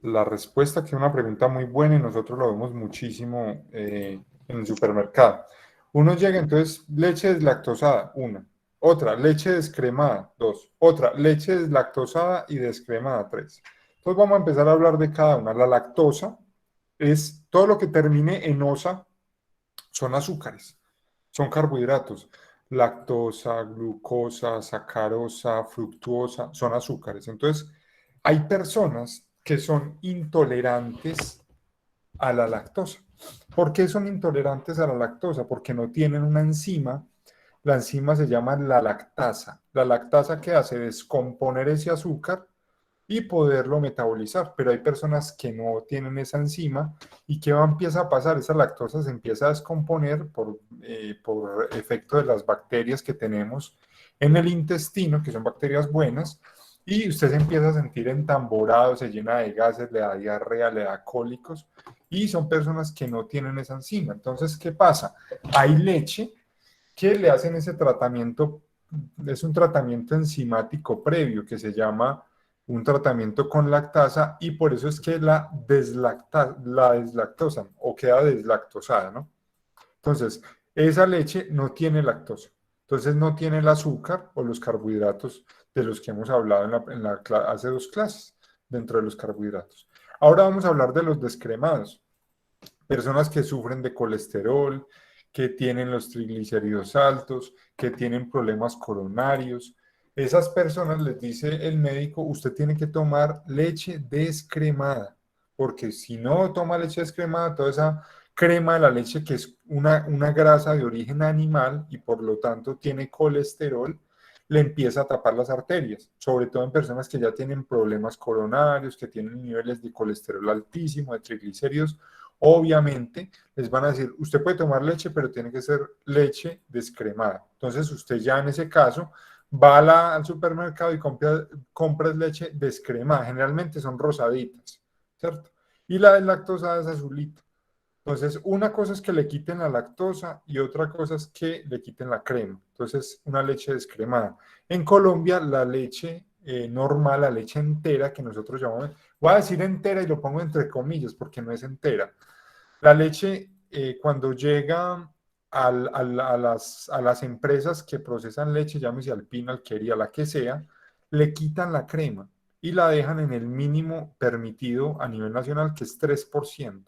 la respuesta, que es una pregunta muy buena y nosotros lo vemos muchísimo en el supermercado. Uno llega, entonces, leche deslactosada, una. Otra, leche descremada, dos. Otra, leche deslactosada y descremada, tres. Entonces vamos a empezar a hablar de cada una. La lactosa es todo lo que termine en osa, son azúcares, son carbohidratos. Lactosa, glucosa, sacarosa, fructuosa, son azúcares. Entonces, hay personas que son intolerantes a la lactosa. ¿Por qué son intolerantes a la lactosa? Porque no tienen una enzima. La enzima se llama la lactasa. La lactasa que hace descomponer ese azúcar y poderlo metabolizar. Pero hay personas que no tienen esa enzima y ¿qué empieza a pasar? Esa lactosa se empieza a descomponer por efecto de las bacterias que tenemos en el intestino, que son bacterias buenas, y usted se empieza a sentir entamborado, se llena de gases, le da diarrea, le da cólicos, y son personas que no tienen esa enzima. Entonces, ¿qué pasa? Hay leche que le hacen ese tratamiento, es un tratamiento enzimático previo que se llama un tratamiento con lactasa y por eso es que la deslactosan o queda deslactosada, ¿no? Entonces, esa leche no tiene lactosa, entonces no tiene el azúcar o los carbohidratos de los que hemos hablado hace dos clases dentro de los carbohidratos. Ahora vamos a hablar de los descremados, personas que sufren de colesterol, que tienen los triglicéridos altos, que tienen problemas coronarios. Esas personas les dice el médico, usted tiene que tomar leche descremada, porque si no toma leche descremada, toda esa crema de la leche, que es una grasa de origen animal y por lo tanto tiene colesterol, le empieza a tapar las arterias, sobre todo en personas que ya tienen problemas coronarios, que tienen niveles de colesterol altísimo, de triglicéridos. Obviamente les van a decir, usted puede tomar leche, pero tiene que ser leche descremada. Entonces usted ya en ese caso va al supermercado y compra leche descremada. Generalmente son rosaditas, ¿cierto? Y la deslactosada es azulita. Entonces, una cosa es que le quiten la lactosa y otra cosa es que le quiten la crema. Entonces, una leche descremada. En Colombia, la leche normal, la leche entera que nosotros llamamos, voy a decir entera y lo pongo entre comillas porque no es entera. La leche, cuando llega a las empresas que procesan leche, llámese Alpina, Alquería, la que sea, le quitan la crema y la dejan en el mínimo permitido a nivel nacional, que es 3%.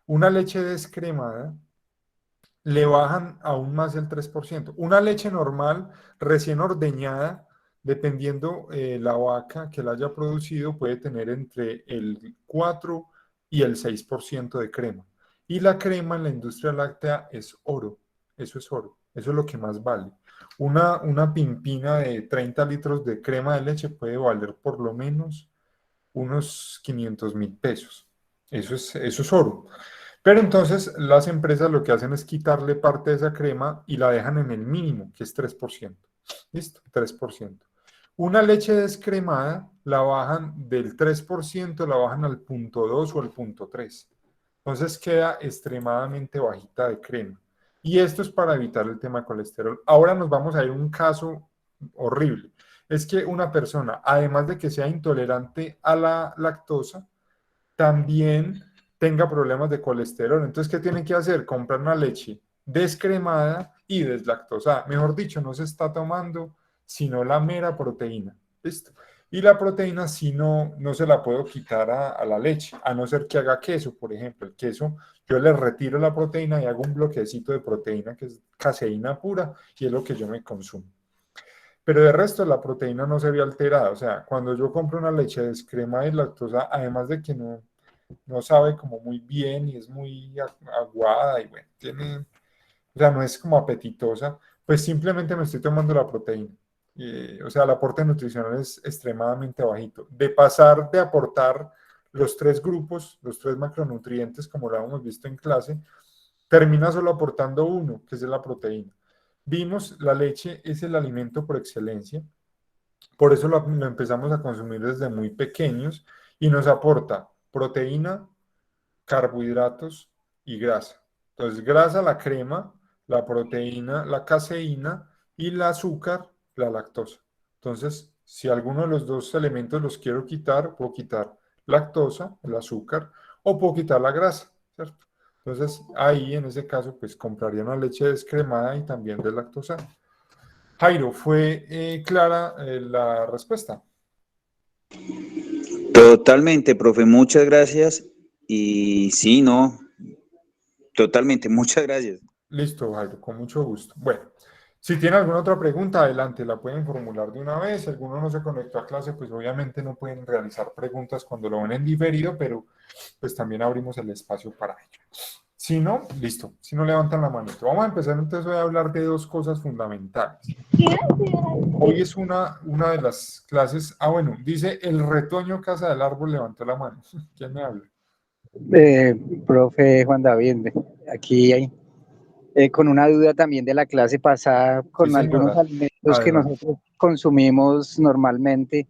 Una leche descremada le bajan aún más el 3%. Una leche normal, recién ordeñada, dependiendo la vaca que la haya producido, puede tener entre el 4 y el 6% de crema. Y la crema en la industria láctea es oro. Eso es oro. Eso es lo que más vale. Una pimpina de 30 litros de crema de leche puede valer por lo menos unos 500.000 pesos. Eso es oro. Pero entonces las empresas lo que hacen es quitarle parte de esa crema y la dejan en el mínimo, que es 3%. ¿Listo? 3%. Una leche descremada la bajan del 3%, la bajan al 0,2 o al 0,3. Entonces queda extremadamente bajita de crema. Y esto es para evitar el tema de colesterol. Ahora nos vamos a ir a un caso horrible. Es que una persona, además de que sea intolerante a la lactosa, también tenga problemas de colesterol. Entonces, ¿qué tienen que hacer? Comprar una leche descremada y deslactosada. Mejor dicho, no se está tomando sino la mera proteína. ¿Listo? Y la proteína, si no, no se la puedo quitar a la leche, a no ser que haga queso, por ejemplo. El queso, yo le retiro la proteína y hago un bloquecito de proteína que es caseína pura y es lo que yo me consumo. Pero de resto la proteína no se ve alterada. O sea, cuando yo compro una leche descremada y lactosa, además de que no sabe como muy bien y es muy aguada y bueno, o sea, no es como apetitosa, pues simplemente me estoy tomando la proteína. O sea, el aporte nutricional es extremadamente bajito. De pasar de aportar los tres grupos, los tres macronutrientes, como lo hemos visto en clase, termina solo aportando uno, que es la proteína. Vimos, la leche es el alimento por excelencia, por eso lo empezamos a consumir desde muy pequeños y nos aporta proteína, carbohidratos y grasa. Entonces, grasa, la crema, la proteína, la caseína y el azúcar, la lactosa. Entonces, si alguno de los dos elementos los quiero quitar, puedo quitar lactosa, el azúcar, o puedo quitar la grasa, ¿cierto? Entonces, ahí en ese caso, pues compraría una leche descremada y también deslactosada. Jairo, ¿fue clara la respuesta? Totalmente, profe, muchas gracias. Y sí, no, totalmente, muchas gracias. Listo, Jairo, con mucho gusto. Bueno, si tiene alguna otra pregunta, adelante, la pueden formular de una vez. Si alguno no se conectó a clase, pues obviamente no pueden realizar preguntas cuando lo ven en diferido, pero pues también abrimos el espacio para ello. Si no, listo, si no levantan la manito. Vamos a empezar entonces hoy a hablar de dos cosas fundamentales. Hoy es una de las clases, bueno, dice el retoño casa del árbol levantó la mano. ¿Quién me habla? Profe Juan David, aquí hay, con una duda también de la clase pasada, Sí, con algunos señora. alimentos que Adelante. nosotros consumimos normalmente,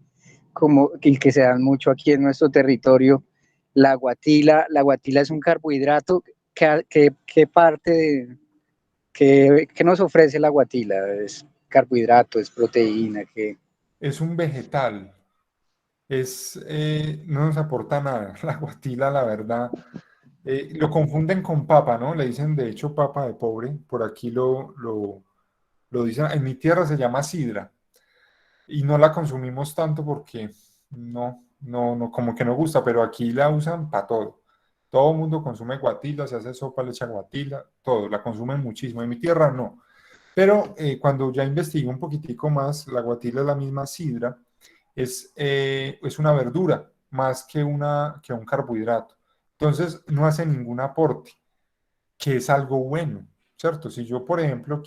como y que se dan mucho aquí en nuestro territorio. La guatila es un carbohidrato. ¿Qué parte qué nos ofrece la guatila? ¿Es carbohidrato, es proteína? Es un vegetal. No nos aporta nada. La guatila, la verdad, lo confunden con papa, ¿no? Le dicen de hecho papa de pobre. Por aquí lo dicen. En mi tierra se llama sidra y no la consumimos tanto porque no, como que no gusta, pero aquí la usan para todo. Todo el mundo consume guatila, se hace sopa, le echa guatila, todo, la consumen muchísimo. En mi tierra no. Pero cuando ya investigué un poquitico más, la guatila es la misma sidra, es una verdura más que un carbohidrato. Entonces no hace ningún aporte, que es algo bueno, ¿cierto? Si yo, por ejemplo,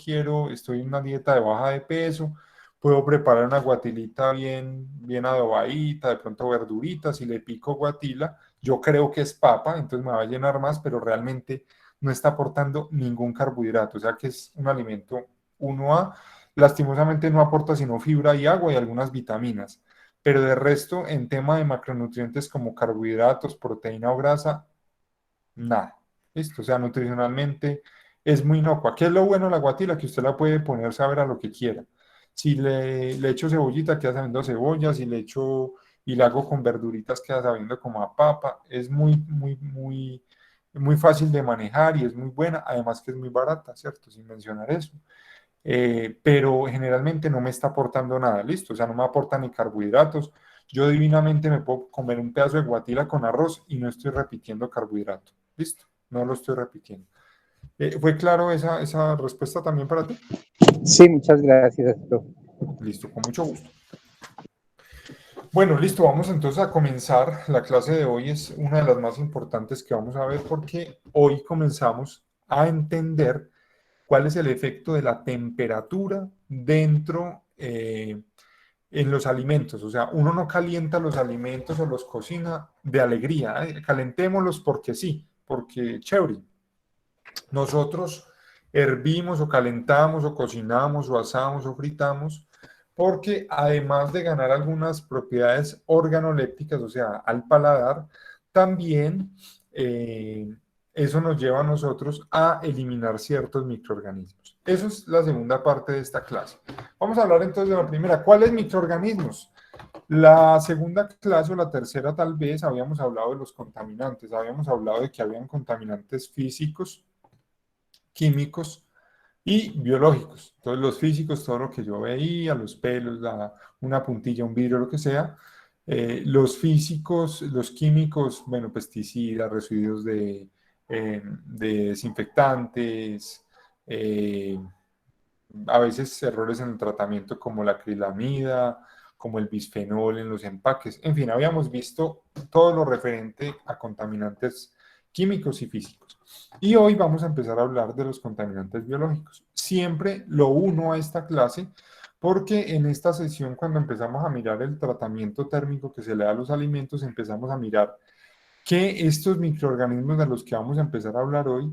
estoy en una dieta de baja de peso, puedo preparar una guatilita bien adobadita, de pronto verduritas, y le pico guatila, yo creo que es papa, entonces me va a llenar más, pero realmente no está aportando ningún carbohidrato, o sea que es un alimento 1A. Lastimosamente no aporta sino fibra y agua y algunas vitaminas, pero de resto, en tema de macronutrientes como carbohidratos, proteína o grasa, nada. Listo, o sea, nutricionalmente es muy inocua. ¿Qué es lo bueno de la guatila? Que usted la puede poner saber a lo que quiera. Si le echo cebollita, queda sabiendo a cebolla. Si le echo y la hago con verduritas, queda sabiendo como a papa. Es muy fácil de manejar y es muy buena. Además que es muy barata, ¿cierto? Sin mencionar eso. Pero generalmente no me está aportando nada, listo, o sea, no me aporta ni carbohidratos. Yo divinamente me puedo comer un pedazo de guatila con arroz y no estoy repitiendo carbohidrato, listo, no lo estoy repitiendo. ¿Fue claro esa respuesta también para ti? Sí, muchas gracias, profe. Listo, con mucho gusto. Bueno, listo, vamos entonces a comenzar. La clase de hoy es una de las más importantes que vamos a ver porque hoy comenzamos a entender cuál es el efecto de la temperatura dentro en los alimentos. O sea, uno no calienta los alimentos o los cocina de alegría. Calentémoslos porque sí, porque chévere. Nosotros hervimos o calentamos o cocinamos o asamos o fritamos porque además de ganar algunas propiedades organolépticas, o sea, al paladar, también eso nos lleva a nosotros a eliminar ciertos microorganismos. Eso es la segunda parte de esta clase. Vamos a hablar entonces de la primera. ¿Cuáles microorganismos? La segunda clase o la tercera tal vez habíamos hablado de los contaminantes, habíamos hablado de que habían contaminantes físicos, químicos y biológicos. Entonces los físicos, todo lo que yo veía, los pelos, una puntilla, un vidrio, lo que sea. Los físicos, los químicos, bueno, pesticidas, residuos de desinfectantes, a veces errores en el tratamiento como la acrilamida, como el bisfenol en los empaques. En fin, habíamos visto todo lo referente a contaminantes químicos y físicos. Y hoy vamos a empezar a hablar de los contaminantes biológicos. Siempre lo uno a esta clase porque en esta sesión, cuando empezamos a mirar el tratamiento térmico que se le da a los alimentos, empezamos a mirar que estos microorganismos de los que vamos a empezar a hablar hoy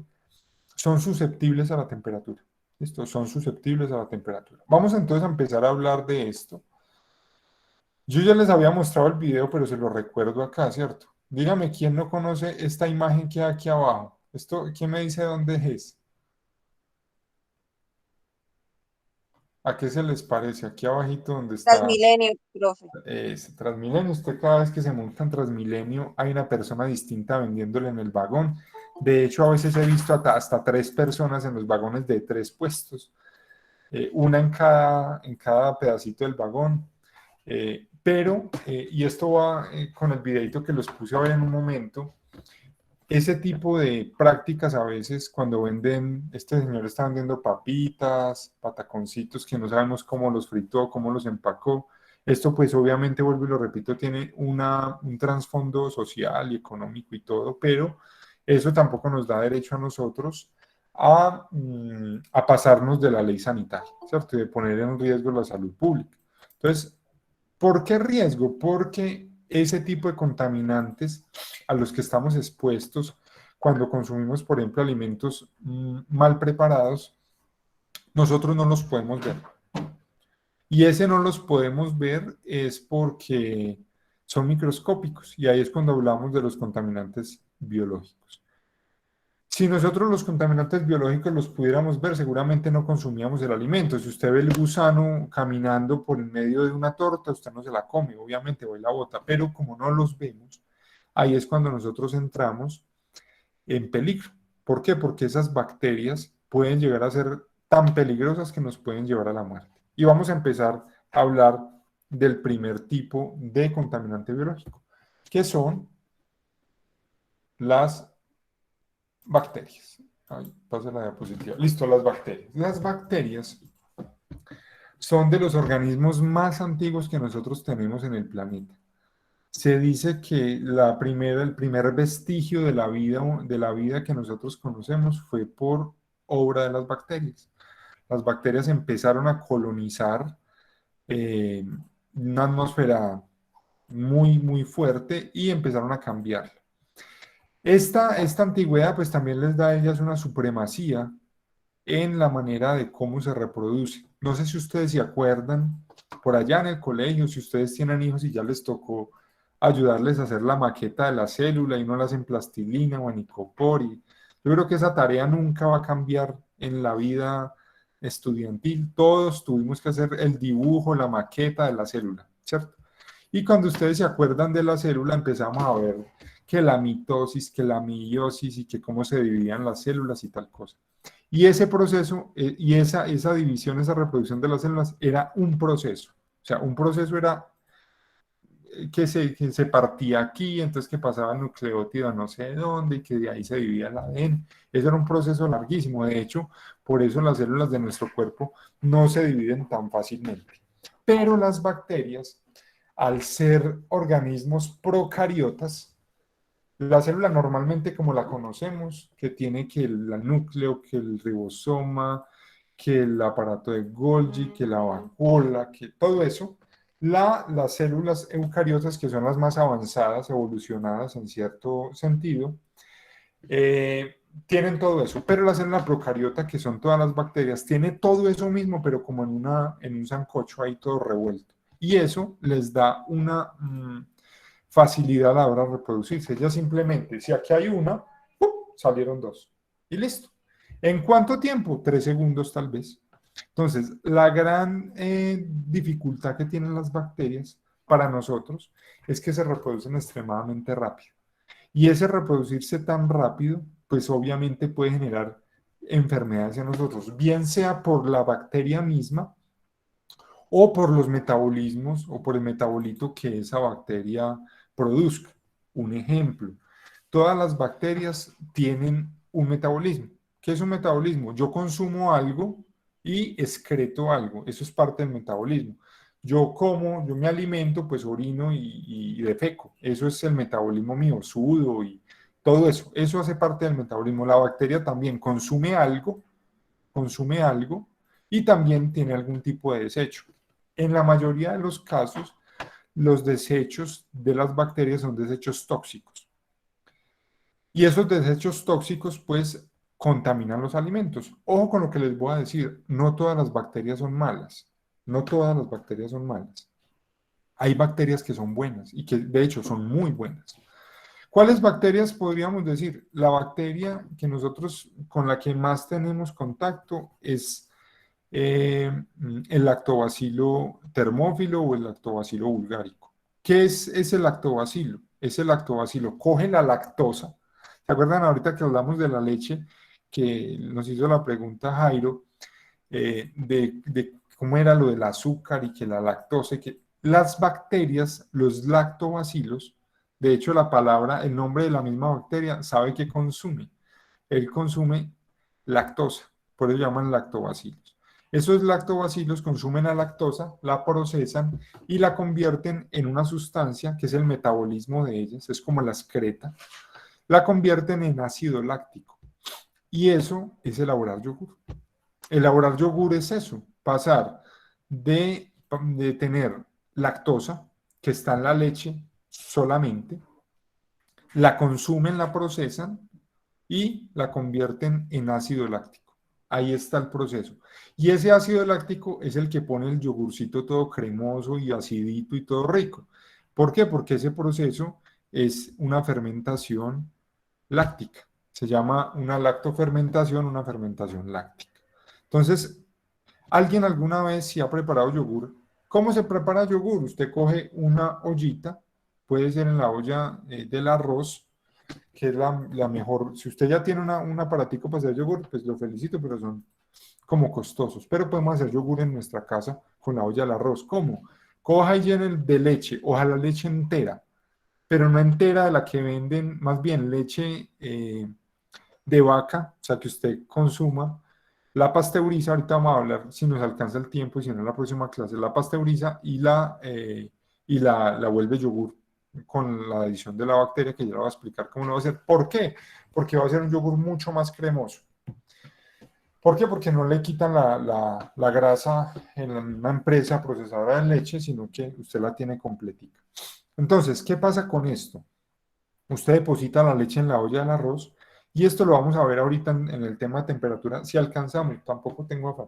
son susceptibles a la temperatura. Estos son susceptibles a la temperatura. Vamos entonces a empezar a hablar de esto. Yo ya les había mostrado el video, pero se lo recuerdo acá, ¿cierto? Dígame quién no conoce esta imagen que hay aquí abajo. ¿Quién me dice dónde es? ¿A qué se les parece? Aquí abajito donde está Transmilenio, profe. Transmilenio, usted cada vez que se monta en Transmilenio hay una persona distinta vendiéndole en el vagón. De hecho, a veces he visto hasta 3 personas en los vagones de 3 puestos, una en cada pedacito del vagón. Y esto va con el videito que los puse a ver en un momento. Ese tipo de prácticas a veces cuando venden, este señor está vendiendo papitas, pataconcitos que no sabemos cómo los fritó, cómo los empacó. Esto pues obviamente, vuelvo y lo repito, tiene un trasfondo social y económico y todo, pero eso tampoco nos da derecho a nosotros a pasarnos de la ley sanitaria, ¿cierto? Y de poner en riesgo la salud pública. Entonces, ¿por qué riesgo? Porque ese tipo de contaminantes a los que estamos expuestos cuando consumimos, por ejemplo, alimentos mal preparados, nosotros no los podemos ver. Y ese no los podemos ver es porque son microscópicos. Y ahí es cuando hablamos de los contaminantes biológicos. Si nosotros los contaminantes biológicos los pudiéramos ver, seguramente no consumíamos el alimento. Si usted ve el gusano caminando por el medio de una torta, usted no se la come, obviamente, o la bota, pero como no los vemos, ahí es cuando nosotros entramos en peligro. ¿Por qué? Porque esas bacterias pueden llegar a ser tan peligrosas que nos pueden llevar a la muerte. Y vamos a empezar a hablar del primer tipo de contaminante biológico, que son las bacterias. Ay, pasa la diapositiva. Listo, las bacterias. Las bacterias son de los organismos más antiguos que nosotros tenemos en el planeta. Se dice que el primer vestigio de la vida que nosotros conocemos fue por obra de las bacterias. Las bacterias empezaron a colonizar una atmósfera muy, muy fuerte y empezaron a cambiarla. Esta antigüedad pues también les da a ellas una supremacía en la manera de cómo se reproduce. No sé si ustedes se acuerdan, por allá en el colegio, si ustedes tienen hijos y ya les tocó ayudarles a hacer la maqueta de la célula y no la hacen plastilina o en icopor. Yo creo que esa tarea nunca va a cambiar en la vida estudiantil. Todos tuvimos que hacer el dibujo, la maqueta de la célula, ¿cierto? Y cuando ustedes se acuerdan de la célula, empezamos a ver que la mitosis, que la meiosis y que cómo se dividían las células y tal cosa. Y ese proceso, y esa división, esa reproducción de las células era un proceso. O sea, un proceso era que se partía aquí, entonces que pasaba el nucleótido a no sé dónde, y que de ahí se dividía el ADN. Eso era un proceso larguísimo. De hecho, por eso las células de nuestro cuerpo no se dividen tan fácilmente. Pero las bacterias, al ser organismos procariotas, la célula normalmente como la conocemos, que tiene que el núcleo, que el ribosoma, que el aparato de Golgi, que la vacuola, que todo eso, las células eucariotas, que son las más avanzadas, evolucionadas en cierto sentido, tienen todo eso. Pero la célula procariota, que son todas las bacterias, tiene todo eso mismo, pero como en un sancocho ahí todo revuelto. Y eso les da una facilidad a la hora de reproducirse. Ya simplemente, si aquí hay una, ¡pum!, salieron 2. Y listo. ¿En cuánto tiempo? 3 segundos tal vez. Entonces, la gran dificultad que tienen las bacterias para nosotros es que se reproducen extremadamente rápido. Y ese reproducirse tan rápido, pues obviamente puede generar enfermedades en nosotros, bien sea por la bacteria misma o por los metabolismos o por el metabolito que esa bacteria produzca. Un ejemplo, todas las bacterias tienen un metabolismo. ¿Qué es un metabolismo? Yo consumo algo y excreto algo. Eso es parte del metabolismo. Yo como, yo me alimento, pues orino y defeco. Eso es el metabolismo mío, sudo y todo eso. Eso hace parte del metabolismo. La bacteria también consume algo y también tiene algún tipo de desecho. En la mayoría de los casos, los desechos de las bacterias son desechos tóxicos. Y esos desechos tóxicos, pues, contaminan los alimentos. Ojo con lo que les voy a decir, no todas las bacterias son malas. No todas las bacterias son malas. Hay bacterias que son buenas y que, de hecho, son muy buenas. ¿Cuáles bacterias podríamos decir? La bacteria que nosotros con la que más tenemos contacto es el lactobacilo termófilo o el lactobacilo bulgárico. ¿Qué es el lactobacilo? Es el lactobacilo. Coge la lactosa. ¿Se acuerdan ahorita que hablamos de la leche? Que nos hizo la pregunta Jairo, de cómo era lo del azúcar y que la lactosa, y que las bacterias, los lactobacilos, de hecho la palabra, el nombre de la misma bacteria, sabe que consume. Él consume lactosa, por eso llaman lactobacilos. Esos lactobacilos consumen la lactosa, la procesan y la convierten en una sustancia que es el metabolismo de ellas, es como la excreta, la convierten en ácido láctico. Y eso es elaborar yogur. Elaborar yogur es eso, pasar de tener lactosa, que está en la leche solamente, la consumen, la procesan y la convierten en ácido láctico. Ahí está el proceso. Y ese ácido láctico es el que pone el yogurcito todo cremoso y acidito y todo rico. ¿Por qué? Porque ese proceso es una fermentación láctica. Se llama una lactofermentación, una fermentación láctica. Entonces, ¿alguien alguna vez si ha preparado yogur? ¿Cómo se prepara yogur? Usted coge una ollita, puede ser en la olla del arroz, que es la mejor. Si usted ya tiene un aparatico para hacer yogur, pues lo felicito, pero son como costosos. Pero podemos hacer yogur en nuestra casa con la olla del arroz. ¿Cómo? Coja y llene de leche, ojalá leche entera, pero no entera de la que venden, más bien leche de vaca, o sea, que usted consuma, la pasteuriza, ahorita vamos a hablar si nos alcanza el tiempo y si no en la próxima clase, la pasteuriza y la vuelve yogur con la adición de la bacteria, que ya le voy a explicar cómo lo va a hacer. ¿Por qué? Porque va a ser un yogur mucho más cremoso. ¿Por qué? Porque no le quitan la grasa en una empresa procesadora de leche, sino que usted la tiene completita. Entonces, ¿qué pasa con esto? Usted deposita la leche en la olla del arroz y esto lo vamos a ver ahorita en el tema de temperatura, si alcanzamos, tampoco tengo afán.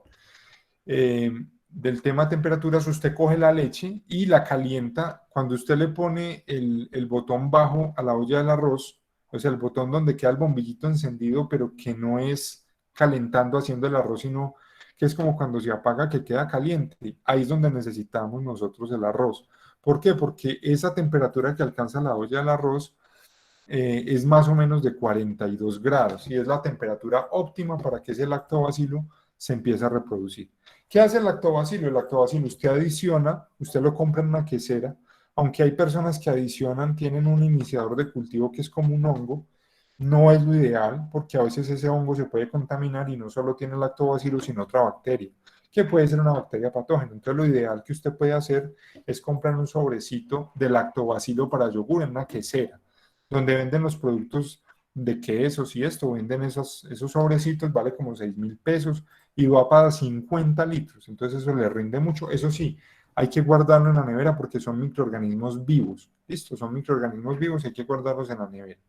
Del tema de temperaturas, usted coge la leche y la calienta. Cuando usted le pone el botón bajo a la olla del arroz, o sea, el botón donde queda el bombillito encendido, pero que no es calentando haciendo el arroz, sino que es como cuando se apaga que queda caliente. Ahí es donde necesitamos nosotros el arroz. ¿Por qué? Porque esa temperatura que alcanza la olla del arroz es más o menos de 42 grados y es la temperatura óptima para que ese lactobacilo se empiece a reproducir. ¿Qué hace el lactobacilo? El lactobacilo usted adiciona, usted lo compra en una quesera, aunque hay personas que adicionan, tienen un iniciador de cultivo que es como un hongo, no es lo ideal porque a veces ese hongo se puede contaminar y no solo tiene lactobacilo, sino otra bacteria, que puede ser una bacteria patógena. Entonces lo ideal que usted puede hacer es comprar un sobrecito de lactobacilo para yogur en una quesera donde venden los productos de quesos y esto, venden esos sobrecitos, vale como 6.000 pesos y va para 50 litros, entonces eso le rinde mucho. Eso sí, hay que guardarlo en la nevera porque son microorganismos vivos, listo, son microorganismos vivos, hay que guardarlos en la nevera.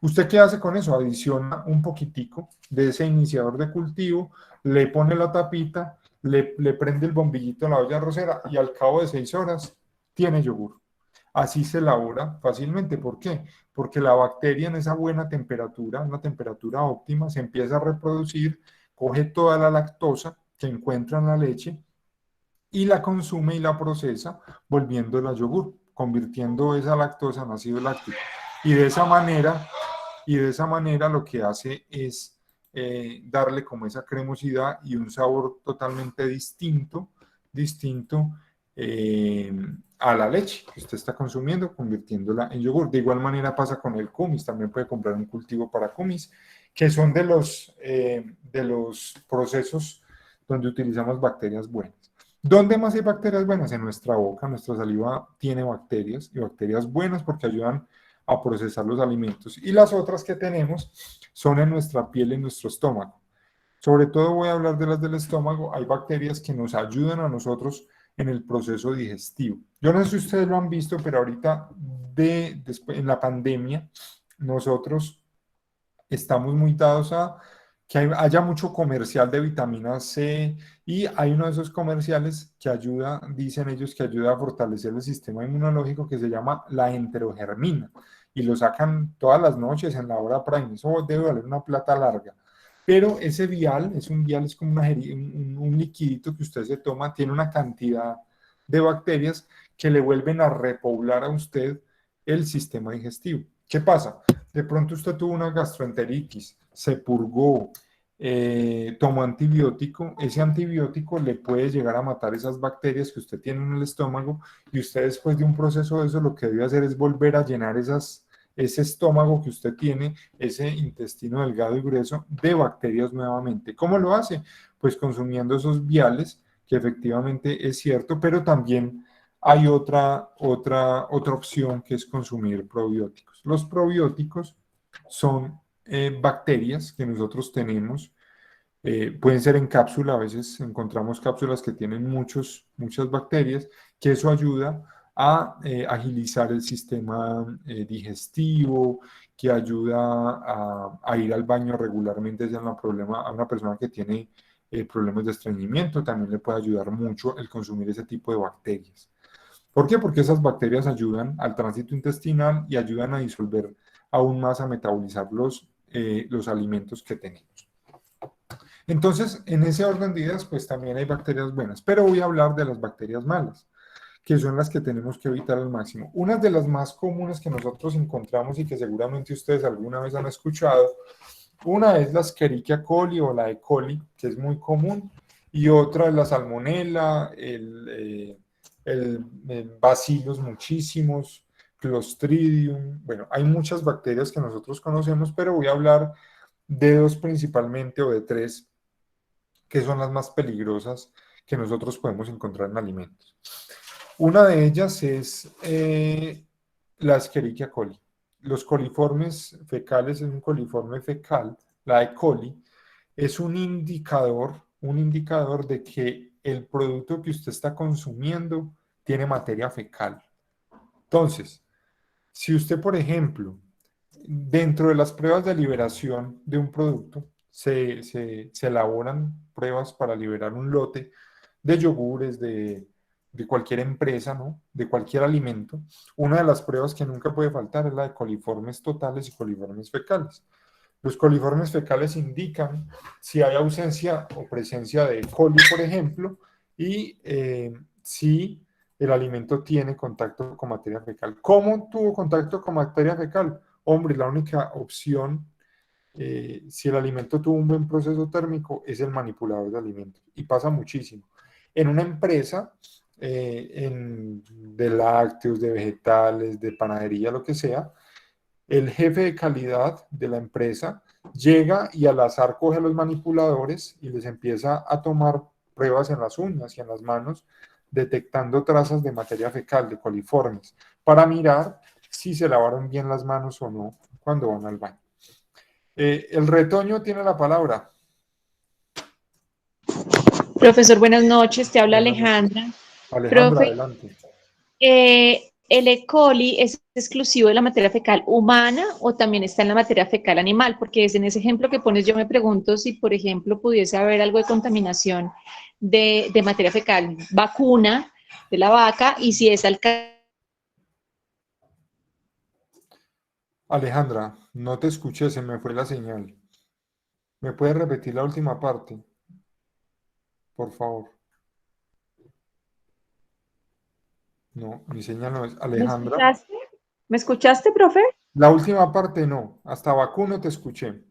¿Usted qué hace con eso? Adiciona un poquitico de ese iniciador de cultivo, le pone la tapita, le prende el bombillito a la olla arrocera y al cabo de 6 horas tiene yogur. Así se elabora fácilmente. ¿Por qué? Porque la bacteria en esa buena temperatura, una temperatura óptima, se empieza a reproducir, coge toda la lactosa que encuentra en la leche y la consume y la procesa, volviéndola yogur, convirtiendo esa lactosa en ácido láctico. Y de esa manera lo que hace es darle como esa cremosidad y un sabor totalmente distinto a la leche que usted está consumiendo, convirtiéndola en yogur. De igual manera pasa con el kumis, también puede comprar un cultivo para kumis, que son de los procesos donde utilizamos bacterias buenas. ¿Dónde más hay bacterias buenas? En nuestra boca, nuestra saliva tiene bacterias y bacterias buenas porque ayudan a procesar los alimentos. Y las otras que tenemos son en nuestra piel y en nuestro estómago. Sobre todo voy a hablar de las del estómago. Hay bacterias que nos ayudan a nosotros en el proceso digestivo. Yo no sé si ustedes lo han visto, pero ahorita después, en la pandemia, nosotros estamos muy dados a que haya mucho comercial de vitamina C y hay uno de esos comerciales que ayuda, dicen ellos, que ayuda a fortalecer el sistema inmunológico que se llama la enterogermina y lo sacan todas las noches en la hora prime. Eso debe valer una plata larga. Pero ese vial, es un vial, es como un liquidito que usted se toma, tiene una cantidad de bacterias que le vuelven a repoblar a usted el sistema digestivo. ¿Qué pasa? De pronto usted tuvo una gastroenteritis, se purgó, tomó antibiótico, ese antibiótico le puede llegar a matar esas bacterias que usted tiene en el estómago y usted después de un proceso de eso lo que debe hacer es volver a llenar ese estómago que usted tiene, ese intestino delgado y grueso, de bacterias nuevamente. ¿Cómo lo hace? Pues consumiendo esos viales, que efectivamente es cierto, pero también hay otra opción que es consumir probióticos. Los probióticos son bacterias que nosotros tenemos, pueden ser en cápsula, a veces encontramos cápsulas que tienen muchas bacterias, que eso ayuda a agilizar el sistema digestivo, que ayuda a ir al baño regularmente, si es a una persona que tiene problemas de estreñimiento, también le puede ayudar mucho el consumir ese tipo de bacterias. ¿Por qué? Porque esas bacterias ayudan al tránsito intestinal y ayudan a disolver aún más, a metabolizar los alimentos que tenemos. Entonces, en ese orden de ideas, pues también hay bacterias buenas, pero voy a hablar de las bacterias malas, que son las que tenemos que evitar al máximo. Una de las más comunes que nosotros encontramos y que seguramente ustedes alguna vez han escuchado, una es la Escherichia coli o la E. coli, que es muy común, y otra es la Salmonella, el Bacillus muchísimos, Clostridium. Bueno, hay muchas bacterias que nosotros conocemos, pero voy a hablar de dos principalmente o de tres que son las más peligrosas que nosotros podemos encontrar en alimentos. Una de ellas es la Escherichia coli. Los coliformes fecales, es un coliforme fecal, la E. coli, es un indicador de que el producto que usted está consumiendo tiene materia fecal. Entonces, si usted, por ejemplo, dentro de las pruebas de liberación de un producto, se elaboran pruebas para liberar un lote de yogures, de cualquier empresa, ¿no? De cualquier alimento. Una de las pruebas que nunca puede faltar es la de coliformes totales y coliformes fecales. Los coliformes fecales indican si hay ausencia o presencia de E. coli, por ejemplo, y si el alimento tiene contacto con materia fecal. ¿Cómo tuvo contacto con materia fecal? Hombre, la única opción, si el alimento tuvo un buen proceso térmico, es el manipulador de alimentos. Y pasa muchísimo. En una empresa de lácteos, de vegetales, de panadería, lo que sea, el jefe de calidad de la empresa llega y al azar coge a los manipuladores y les empieza a tomar pruebas en las uñas y en las manos, detectando trazas de materia fecal, de coliformes, para mirar si se lavaron bien las manos o no cuando van al baño. El retoño tiene la palabra. Profesor, buenas noches, te habla Buenas noches. Alejandra. Alejandra, Profe, adelante. ¿el E. coli es exclusivo de la materia fecal humana o también está en la materia fecal animal? Porque es en ese ejemplo que pones, yo me pregunto si, por ejemplo, pudiese haber algo de contaminación de materia fecal vacuna de la vaca y si es al Alejandra, no te escuché, se me fue la señal. ¿Me puedes repetir la última parte? Por favor. No, mi señal no es. ¿Me Alejandra. escuchaste? ¿Me escuchaste, profe? La última parte no. Hasta vacuno te escuché.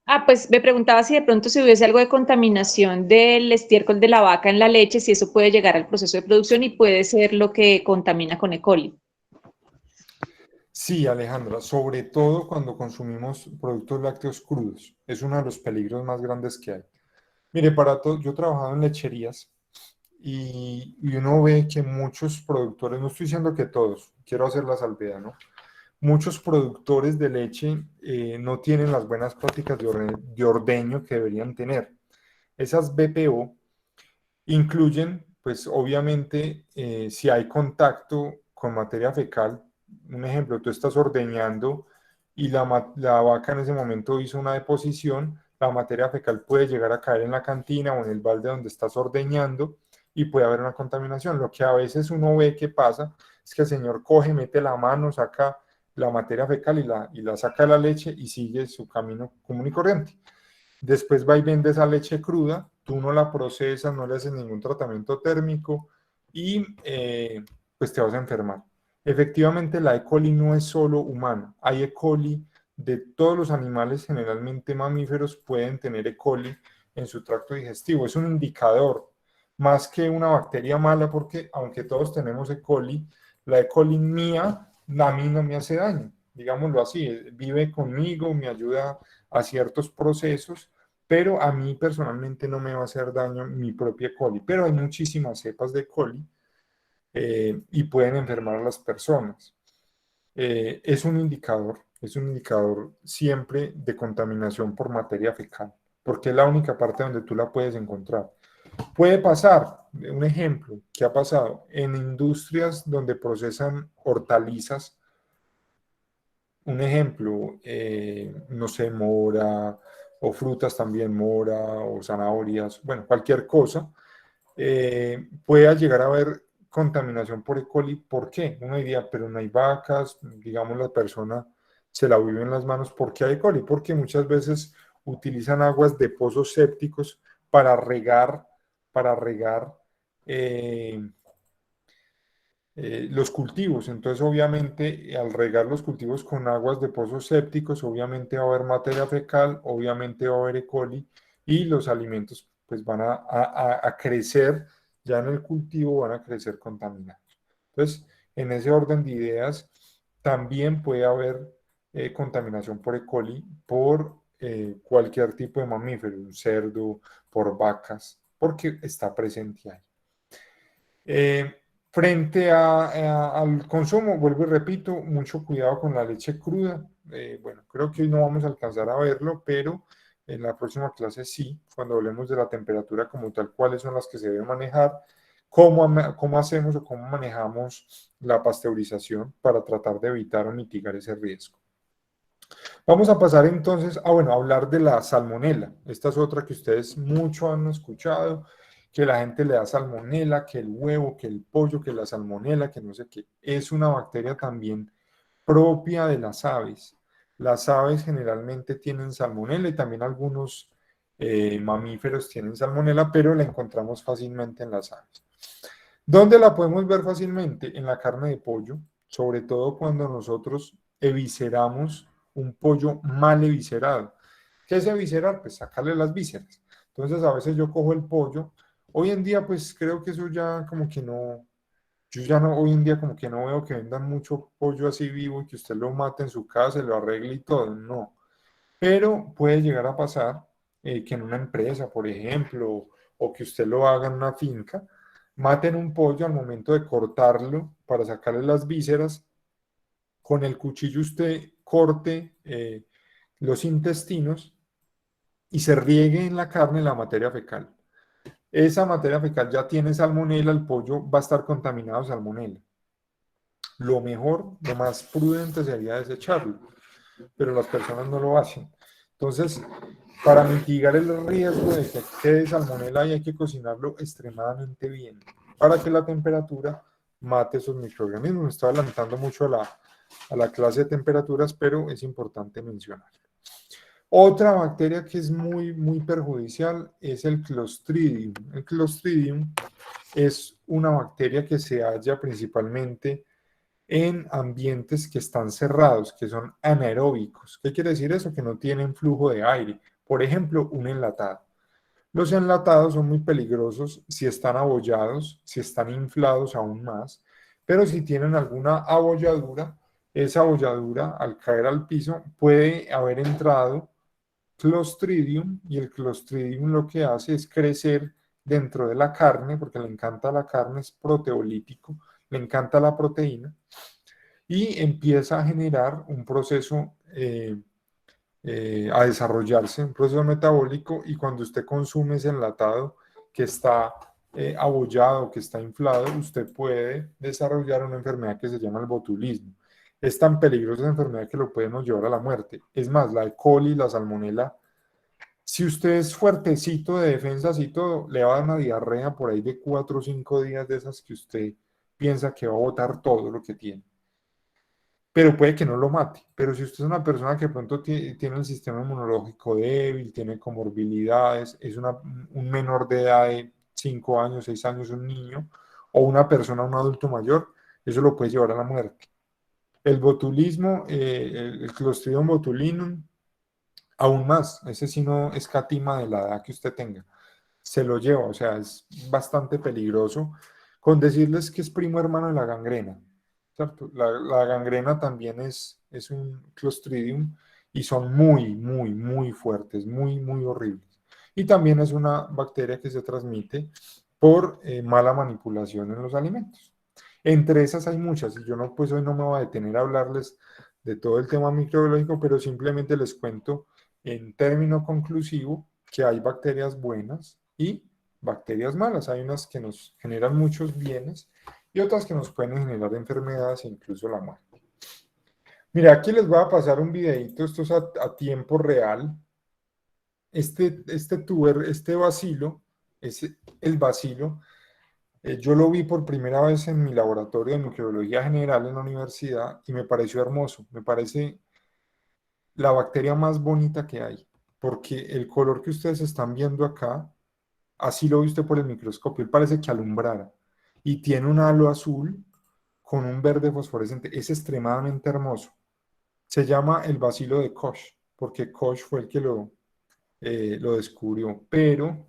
Ah, pues me preguntaba si de pronto si hubiese algo de contaminación del estiércol de la vaca en la leche, si eso puede llegar al proceso de producción y puede ser lo que contamina con E. coli. Sí, Alejandra, sobre todo cuando consumimos productos lácteos crudos. Es uno de los peligros más grandes que hay. Mire, yo he trabajado en lecherías y uno ve que muchos productores, no estoy diciendo que todos, quiero hacer la salvedad, ¿no? Muchos productores de leche no tienen las buenas prácticas de ordeño que deberían tener. Esas BPO incluyen, pues obviamente, si hay contacto con materia fecal, un ejemplo, tú estás ordeñando y la vaca en ese momento hizo una deposición, la materia fecal puede llegar a caer en la cantina o en el balde donde estás ordeñando y puede haber una contaminación. Lo que a veces uno ve que pasa es que el señor coge, mete la mano, saca la materia fecal y la saca de la leche y sigue su camino común y corriente. después va y vende esa leche cruda, tú no la procesas, no le haces ningún tratamiento térmico y pues te vas a enfermar. Efectivamente, la E. coli no es solo humana, hay E. coli de todos los animales, generalmente mamíferos, pueden tener E. coli en su tracto digestivo. Es un indicador más que una bacteria mala, porque aunque todos tenemos E. coli, la E. coli mía a mí no me hace daño, digámoslo así, vive conmigo, me ayuda a ciertos procesos, pero a mí personalmente no me va a hacer daño mi propia E. coli, pero hay muchísimas cepas de E. coli y pueden enfermar a las personas. Es un indicador siempre de contaminación por materia fecal, porque es la única parte donde tú la puedes encontrar. Puede pasar, un ejemplo que ha pasado, en industrias donde procesan hortalizas, un ejemplo, no sé, mora, o frutas también, mora, o zanahorias, bueno, cualquier cosa, pueda llegar a haber contaminación por E. coli. ¿Por qué? Uno diría, pero no hay vacas, digamos, la persona se la vive en las manos. ¿Por qué hay E. coli? Porque muchas veces utilizan aguas de pozos sépticos para regar eh, los cultivos. Entonces, obviamente, al regar los cultivos con aguas de pozos sépticos, obviamente va a haber materia fecal, obviamente va a haber E. coli y los alimentos pues van a crecer ya en el cultivo, van a crecer contaminados. Entonces, en ese orden de ideas, también puede haber contaminación por E. coli por cualquier tipo de mamífero, un cerdo, por vacas, porque está presente ahí. Frente al consumo, vuelvo y repito, mucho cuidado con la leche cruda. Bueno, creo que hoy no vamos a alcanzar a verlo, pero en la próxima clase sí, cuando hablemos de la temperatura como tal, cuáles son las que se deben manejar, cómo hacemos o cómo manejamos la pasteurización para tratar de evitar o mitigar ese riesgo. Vamos a pasar entonces a, bueno, a hablar de la salmonela. Esta es otra que ustedes mucho han escuchado, que la gente le da salmonela, que el huevo, que el pollo, que la salmonela, que no sé qué. Es una bacteria también propia de las aves. Las aves generalmente tienen salmonela y también algunos mamíferos tienen salmonela, pero la encontramos fácilmente en las aves. ¿Dónde la podemos ver fácilmente? En la carne de pollo, sobre todo cuando nosotros evisceramos un pollo mal eviscerado. ¿Qué es eviscerar? Pues sacarle las vísceras. Entonces a veces yo cojo el pollo. Hoy en día pues creo que eso ya como que no, yo ya no, hoy en día como que no veo que vendan mucho pollo así vivo y que usted lo mate en su casa, lo arregle y todo, no. Pero puede llegar a pasar que en una empresa, por ejemplo, o que usted lo haga en una finca, maten un pollo al momento de cortarlo para sacarle las vísceras. Con el cuchillo usted corte los intestinos y se riegue en la carne la materia fecal. Esa materia fecal ya tiene salmonela, el pollo va a estar contaminado de salmonela. Lo mejor, lo más prudente sería desecharlo, pero las personas no lo hacen. Entonces, para mitigar el riesgo de que quede salmonela hay que cocinarlo extremadamente bien para que la temperatura mate esos microorganismos. Me estoy adelantando mucho a la clase de temperaturas, pero es importante mencionar. Otra bacteria que es muy perjudicial es el Clostridium. El Clostridium es una bacteria que se halla principalmente en ambientes que están cerrados, que son anaeróbicos. ¿Qué quiere decir eso? Que no tienen flujo de aire. Por ejemplo, un enlatado. Los enlatados son muy peligrosos si están abollados, si están inflados aún más, pero si tienen alguna abolladura, esa abolladura al caer al piso puede haber entrado Clostridium y el Clostridium lo que hace es crecer dentro de la carne, porque le encanta la carne, es proteolítico, le encanta la proteína y empieza a generar un proceso, a desarrollarse, un proceso metabólico y cuando usted consume ese enlatado que está abollado, que está inflado, usted puede desarrollar una enfermedad que se llama el botulismo. Es tan peligrosa esa enfermedad que lo podemos llevar a la muerte. Es más, la E. coli, la salmonela, si usted es fuertecito de defensas y todo, le va a dar una diarrea por ahí de 4 o 5 días de esas que usted piensa que va a botar todo lo que tiene. pero puede que no lo mate. Pero si usted es una persona que de pronto tiene el sistema inmunológico débil, tiene comorbilidades, es un menor de edad de 5 años, 6 años, un niño, o una persona, un adulto mayor, eso lo puede llevar a la muerte. El botulismo, el Clostridium botulinum, aún más, ese sí no escatima de la edad que usted tenga, se lo lleva, o sea, es bastante peligroso. Con decirles que es primo hermano de la gangrena, ¿cierto? La gangrena también es un Clostridium y son muy, muy, muy fuertes, muy, muy horribles. Y también es una bacteria que se transmite por mala manipulación en los alimentos. Entre esas hay muchas, y yo no, pues hoy no me voy a detener a hablarles de todo el tema microbiológico, pero simplemente les cuento en término conclusivo que hay bacterias buenas y bacterias malas. Hay unas que nos generan muchos bienes y otras que nos pueden generar enfermedades e incluso la muerte. Mira, aquí les voy a pasar un videito, esto es a tiempo real. Este bacilo, es el bacilo. Yo lo vi por primera vez en mi laboratorio de microbiología general en la universidad y me pareció hermoso. Me parece la bacteria más bonita que hay, porque el color que ustedes están viendo acá, así lo ve usted por el microscopio, él parece que alumbrara y tiene un halo azul con un verde fosforescente. Es extremadamente hermoso. Se llama el bacilo de Koch, porque Koch fue el que lo descubrió, pero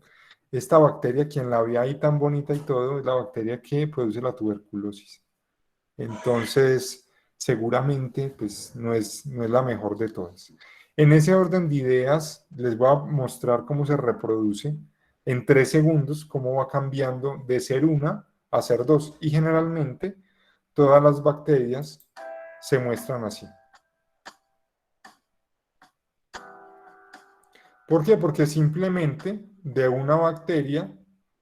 esta bacteria, quien la ve ahí tan bonita y todo, es la bacteria que produce la tuberculosis. Entonces, seguramente, pues no es la mejor de todas. En ese orden de ideas, les voy a mostrar cómo se reproduce en 3 segundos, cómo va cambiando de ser una a ser dos. Y generalmente, todas las bacterias se muestran así. ¿Por qué? Porque simplemente de una bacteria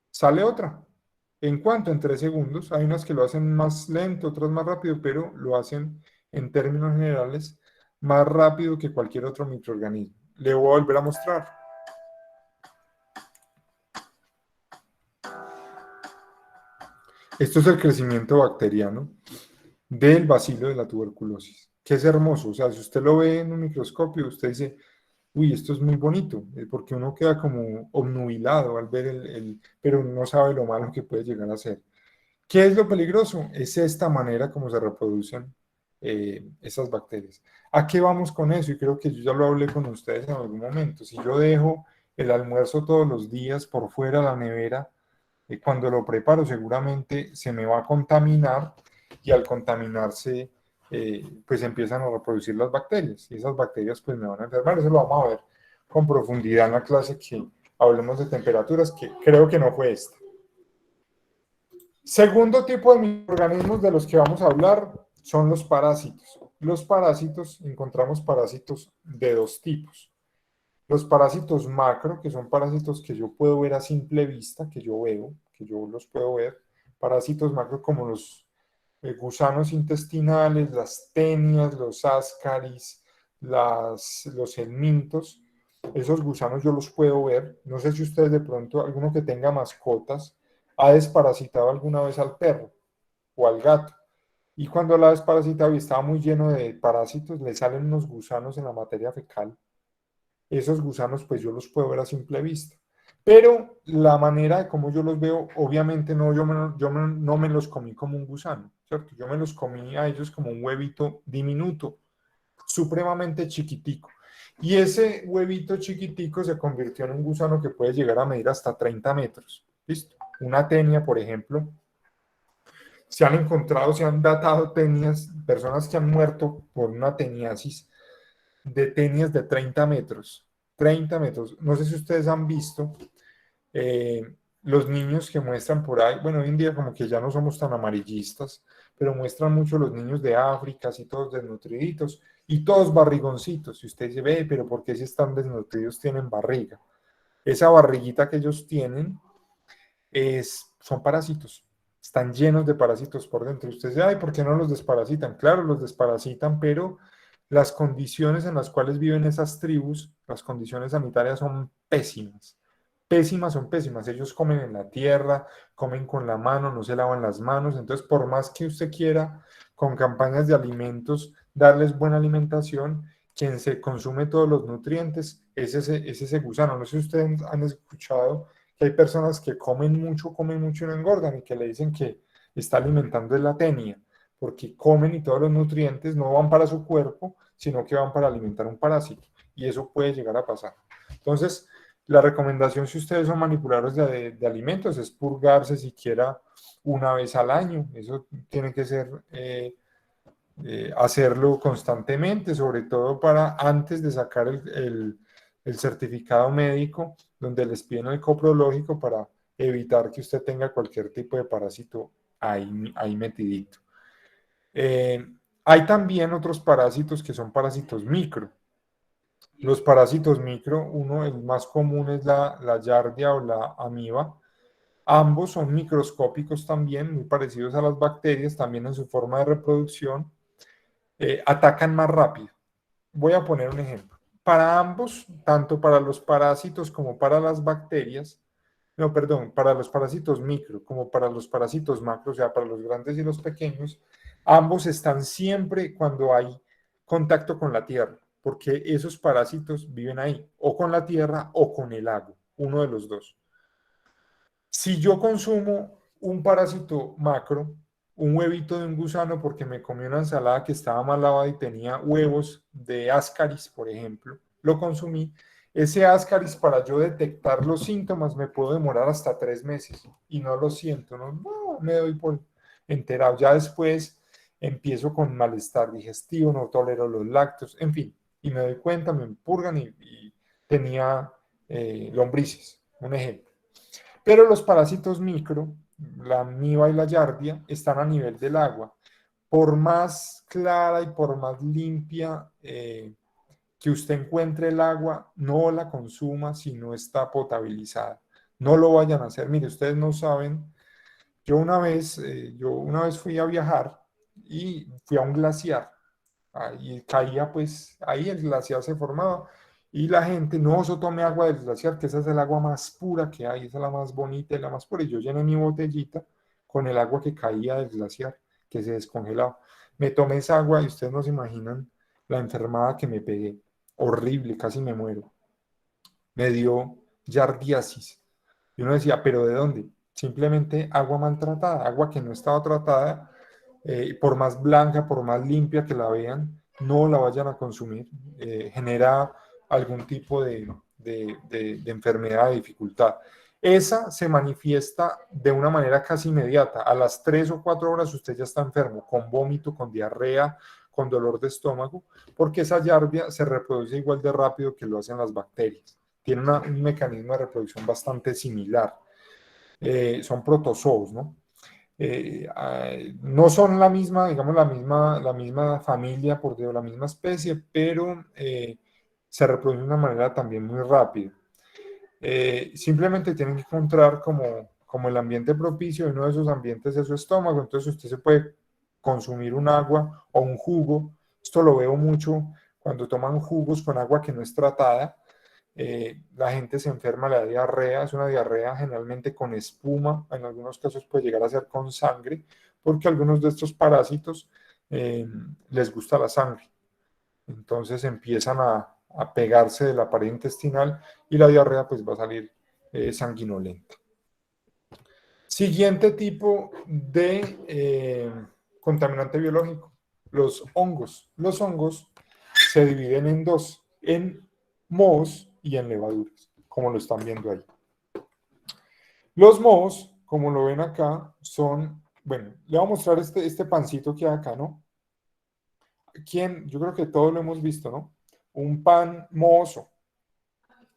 sale otra. ¿En cuánto? En 3 segundos. Hay unas que lo hacen más lento, otras más rápido, pero lo hacen en términos generales más rápido que cualquier otro microorganismo. Le voy a volver a mostrar. Esto es el crecimiento bacteriano del bacilo de la tuberculosis, que es hermoso. O sea, si usted lo ve en un microscopio, usted dice, uy, esto es muy bonito, porque uno queda como obnubilado al ver pero no sabe lo malo que puede llegar a ser. ¿Qué es lo peligroso? Es esta manera como se reproducen esas bacterias. ¿A qué vamos con eso? Y creo que yo ya lo hablé con ustedes en algún momento. Si yo dejo el almuerzo todos los días por fuera de la nevera, cuando lo preparo seguramente se me va a contaminar y al contaminarse pues empiezan a reproducir las bacterias y esas bacterias pues me van a enfermar. Eso lo vamos a ver con profundidad en la clase que hablemos de temperaturas, que creo que no fue esta. Segundo tipo de microorganismos de los que vamos a hablar son los parásitos. Los parásitos, encontramos parásitos de 2 tipos. Los parásitos macro, que son parásitos que yo puedo ver a simple vista, que yo veo, que yo los puedo ver. Parásitos macro como los gusanos intestinales, las tenias, los ascaris, los helmintos. Esos gusanos yo los puedo ver. No sé si ustedes de pronto, alguno que tenga mascotas, ha desparasitado alguna vez al perro o al gato. Y cuando la ha desparasitado y estaba muy lleno de parásitos, le salen unos gusanos en la materia fecal. Esos gusanos pues yo los puedo ver a simple vista. Pero la manera de cómo yo los veo, obviamente no, no me los comí como un gusano, ¿cierto? Yo me los comí a ellos como un huevito diminuto, supremamente chiquitico. Y ese huevito chiquitico se convirtió en un gusano que puede llegar a medir hasta 30 metros. ¿Listo? Una tenia, por ejemplo. Se han encontrado, se han datado tenias, personas que han muerto por una teniasis de tenias de 30 metros. 30 metros. No sé si ustedes han visto los niños que muestran por ahí, bueno, hoy en día como que ya no somos tan amarillistas, pero muestran mucho los niños de África, así todos desnutriditos y todos barrigoncitos. Y usted dice, ve, pero ¿por qué si están desnutridos tienen barriga? Esa barriguita que ellos tienen son parásitos. Están llenos de parásitos por dentro. Usted dice, ay, ¿por qué no los desparasitan? Claro, los desparasitan, pero las condiciones en las cuales viven esas tribus, las condiciones sanitarias son pésimas. Pésimas son pésimas. Ellos comen en la tierra, comen con la mano, no se lavan las manos. Entonces, por más que usted quiera, con campañas de alimentos, darles buena alimentación. Quien se consume todos los nutrientes es ese gusano. No sé si ustedes han escuchado que hay personas que comen mucho y no engordan y que le dicen que está alimentando la tenia, porque comen y todos los nutrientes no van para su cuerpo, sino que van para alimentar un parásito. Y eso puede llegar a pasar. Entonces, la recomendación si ustedes son manipuladores de alimentos es purgarse siquiera una vez al año. Eso tiene que ser... hacerlo constantemente, sobre todo para antes de sacar el certificado médico, donde les piden el coprológico para evitar que usted tenga cualquier tipo de parásito ahí metidito. Hay también otros parásitos que son parásitos micro. Los parásitos micro, el más común es la Yardia o la amiba. Ambos son microscópicos también, muy parecidos a las bacterias, también en su forma de reproducción. Atacan más rápido. Voy a poner un ejemplo. Para ambos, tanto para los parásitos como para las bacterias, no, perdón, para los parásitos micro como para los parásitos macro, o sea, para los grandes y los pequeños, ambos están siempre cuando hay contacto con la tierra, porque esos parásitos viven ahí, o con la tierra o con el agua, uno de los dos. Si yo consumo un parásito macro, un huevito de un gusano porque me comí una ensalada que estaba mal lavada y tenía huevos de Ascaris, por ejemplo, lo consumí. Ese Ascaris, para yo detectar los síntomas, me puedo demorar hasta 3 meses y no lo siento, no me doy por enterado. Ya después empiezo con malestar digestivo, no tolero los lácteos, en fin, y me doy cuenta, me purgan y tenía lombrices, un ejemplo. Pero los parásitos micro, la amiba y la yardia, están a nivel del agua. Por más clara y por más limpia que usted encuentre el agua, no la consuma si no está potabilizada. No lo vayan a hacer. Mire, ustedes no saben. Yo una vez fui a viajar y fui a un glaciar. Y caía, pues, ahí el glaciar se formaba. Y la gente, no, yo tomé agua del glaciar, que esa es el agua más pura que hay, esa es la más bonita y la más pura. Y yo llené mi botellita con el agua que caía del glaciar, que se descongelaba. Me tomé esa agua y ustedes no se imaginan la enfermada que me pegué. Horrible, casi me muero. Me dio yardiasis. Y uno decía, ¿pero de dónde? Simplemente agua maltratada, agua que no estaba tratada, por más blanca, por más limpia que la vean, no la vayan a consumir. Genera algún tipo de enfermedad, de dificultad. Esa se manifiesta de una manera casi inmediata. A las 3 o 4 horas usted ya está enfermo, con vómito, con diarrea, con dolor de estómago, porque esa yardia se reproduce igual de rápido que lo hacen las bacterias. Tiene un mecanismo de reproducción bastante similar. Son protozoos, ¿no? No son la misma, digamos, la misma familia, por decirlo, la misma especie, pero se reproducen de una manera también muy rápida. Simplemente tienen que encontrar como el ambiente propicio, y uno de esos ambientes es su estómago. Entonces usted se puede consumir un agua o un jugo. Esto lo veo mucho cuando toman jugos con agua que no es tratada. La gente se enferma, le da diarrea, es una diarrea generalmente con espuma, en algunos casos puede llegar a ser con sangre, porque algunos de estos parásitos les gusta la sangre. Entonces empiezan a pegarse de la pared intestinal y la diarrea pues va a salir sanguinolenta. Siguiente tipo de contaminante biológico, los hongos. Los hongos se dividen en dos, en mohos y en levaduras, como lo están viendo ahí. Los mohos, como lo ven acá, son, bueno, le voy a mostrar este pancito que hay acá, ¿no? Yo creo que todos lo hemos visto, ¿no? Un pan mohoso,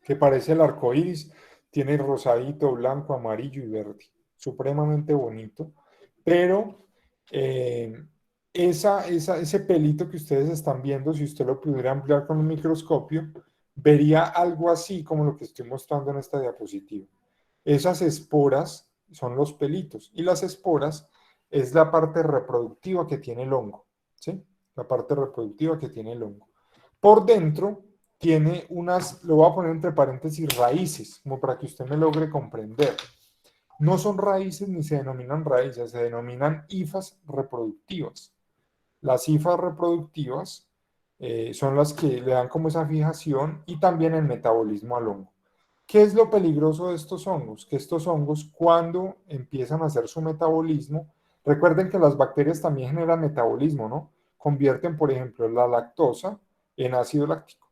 que parece el arco iris, tiene rosadito, blanco, amarillo y verde, supremamente bonito, pero ese pelito que ustedes están viendo, si usted lo pudiera ampliar con un microscopio, vería algo así como lo que estoy mostrando en esta diapositiva. Esas esporas son los pelitos y las esporas es la parte reproductiva que tiene el hongo, ¿sí? La parte reproductiva que tiene el hongo. Por dentro tiene lo voy a poner entre paréntesis, raíces, como para que usted me logre comprender. No son raíces ni se denominan raíces, se denominan hifas reproductivas. Las hifas reproductivas son las que le dan como esa fijación y también el metabolismo al hongo. ¿Qué es lo peligroso de estos hongos? Que estos hongos, cuando empiezan a hacer su metabolismo, recuerden que las bacterias también generan metabolismo, ¿no? Convierten, por ejemplo, la lactosa en ácido láctico.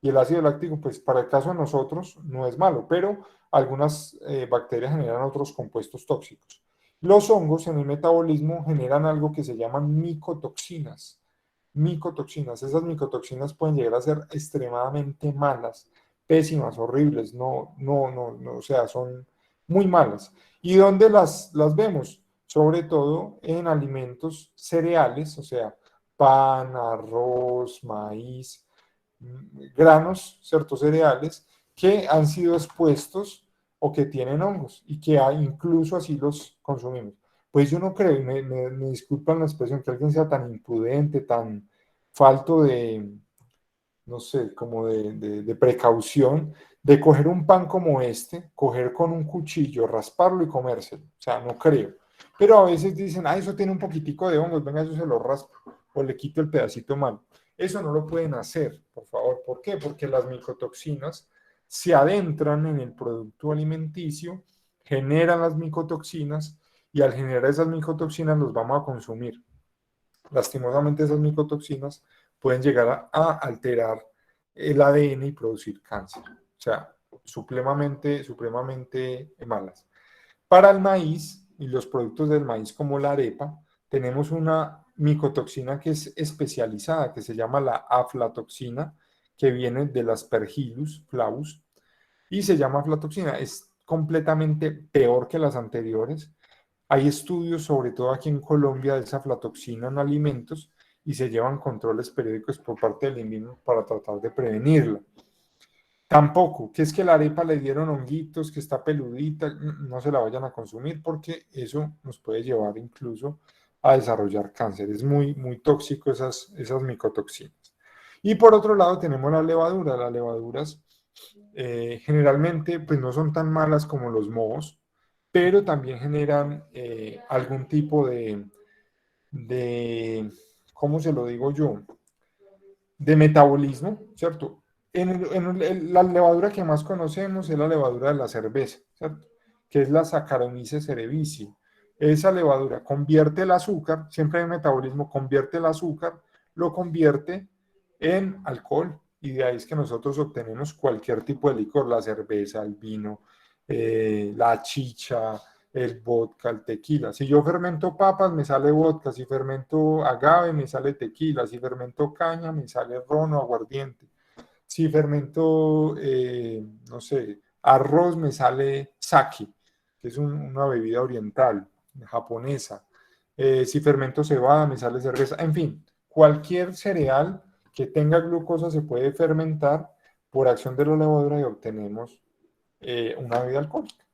Y el ácido láctico, pues para el caso de nosotros, no es malo, pero algunas bacterias generan otros compuestos tóxicos. Los hongos en el metabolismo generan algo que se llaman micotoxinas. Micotoxinas, esas micotoxinas pueden llegar a ser extremadamente malas, pésimas, horribles, o sea, son muy malas. ¿Y dónde las vemos? Sobre todo en alimentos cereales, o sea, pan, arroz, maíz, granos, ciertos cereales, que han sido expuestos o que tienen hongos y que incluso así los consumimos. Pues yo no creo, y me disculpan la expresión, que alguien sea tan imprudente, tan falto de, no sé, como de precaución, de coger un pan como este, coger con un cuchillo, rasparlo y comérselo. O sea, no creo. Pero a veces dicen, ah, eso tiene un poquitico de hongos, venga, eso se lo raspo o le quito el pedacito malo. Eso no lo pueden hacer, por favor. ¿Por qué? Porque las micotoxinas se adentran en el producto alimenticio, generan las micotoxinas y al generar esas micotoxinas los vamos a consumir. Lastimosamente esas micotoxinas pueden llegar a alterar el ADN y producir cáncer. O sea, supremamente malas. Para el maíz y los productos del maíz como la arepa, tenemos una micotoxina que es especializada, que se llama la aflatoxina, que viene del Aspergillus flavus, y se llama aflatoxina. Es completamente peor que las anteriores. Hay estudios, sobre todo aquí en Colombia, de esa aflatoxina en alimentos y se llevan controles periódicos por parte del INVIMA para tratar de prevenirla. Tampoco, que es que la arepa le dieron honguitos, que está peludita, no se la vayan a consumir porque eso nos puede llevar incluso a desarrollar cáncer. Es muy tóxico esas micotoxinas. Y por otro lado tenemos la levadura. Las levaduras generalmente pues no son tan malas como los mohos, pero también generan algún tipo de, ¿cómo se lo digo yo? De metabolismo, ¿cierto? La levadura que más conocemos es la levadura de la cerveza, ¿cierto? Que es la Saccharomyces cerevisiae. Esa levadura convierte el azúcar, siempre hay metabolismo, convierte el azúcar, lo convierte en alcohol. Y de ahí es que nosotros obtenemos cualquier tipo de licor, la cerveza, el vino, la chicha, el vodka, el tequila. Si yo fermento papas, me sale vodka. Si fermento agave, me sale tequila. Si fermento caña, me sale ron o aguardiente. Si fermento, no sé, arroz, me sale sake, que es una bebida oriental, japonesa. Si fermento cebada, me sale cerveza. En fin, cualquier cereal que tenga glucosa se puede fermentar por acción de la levadura y obtenemos una bebida alcohólica.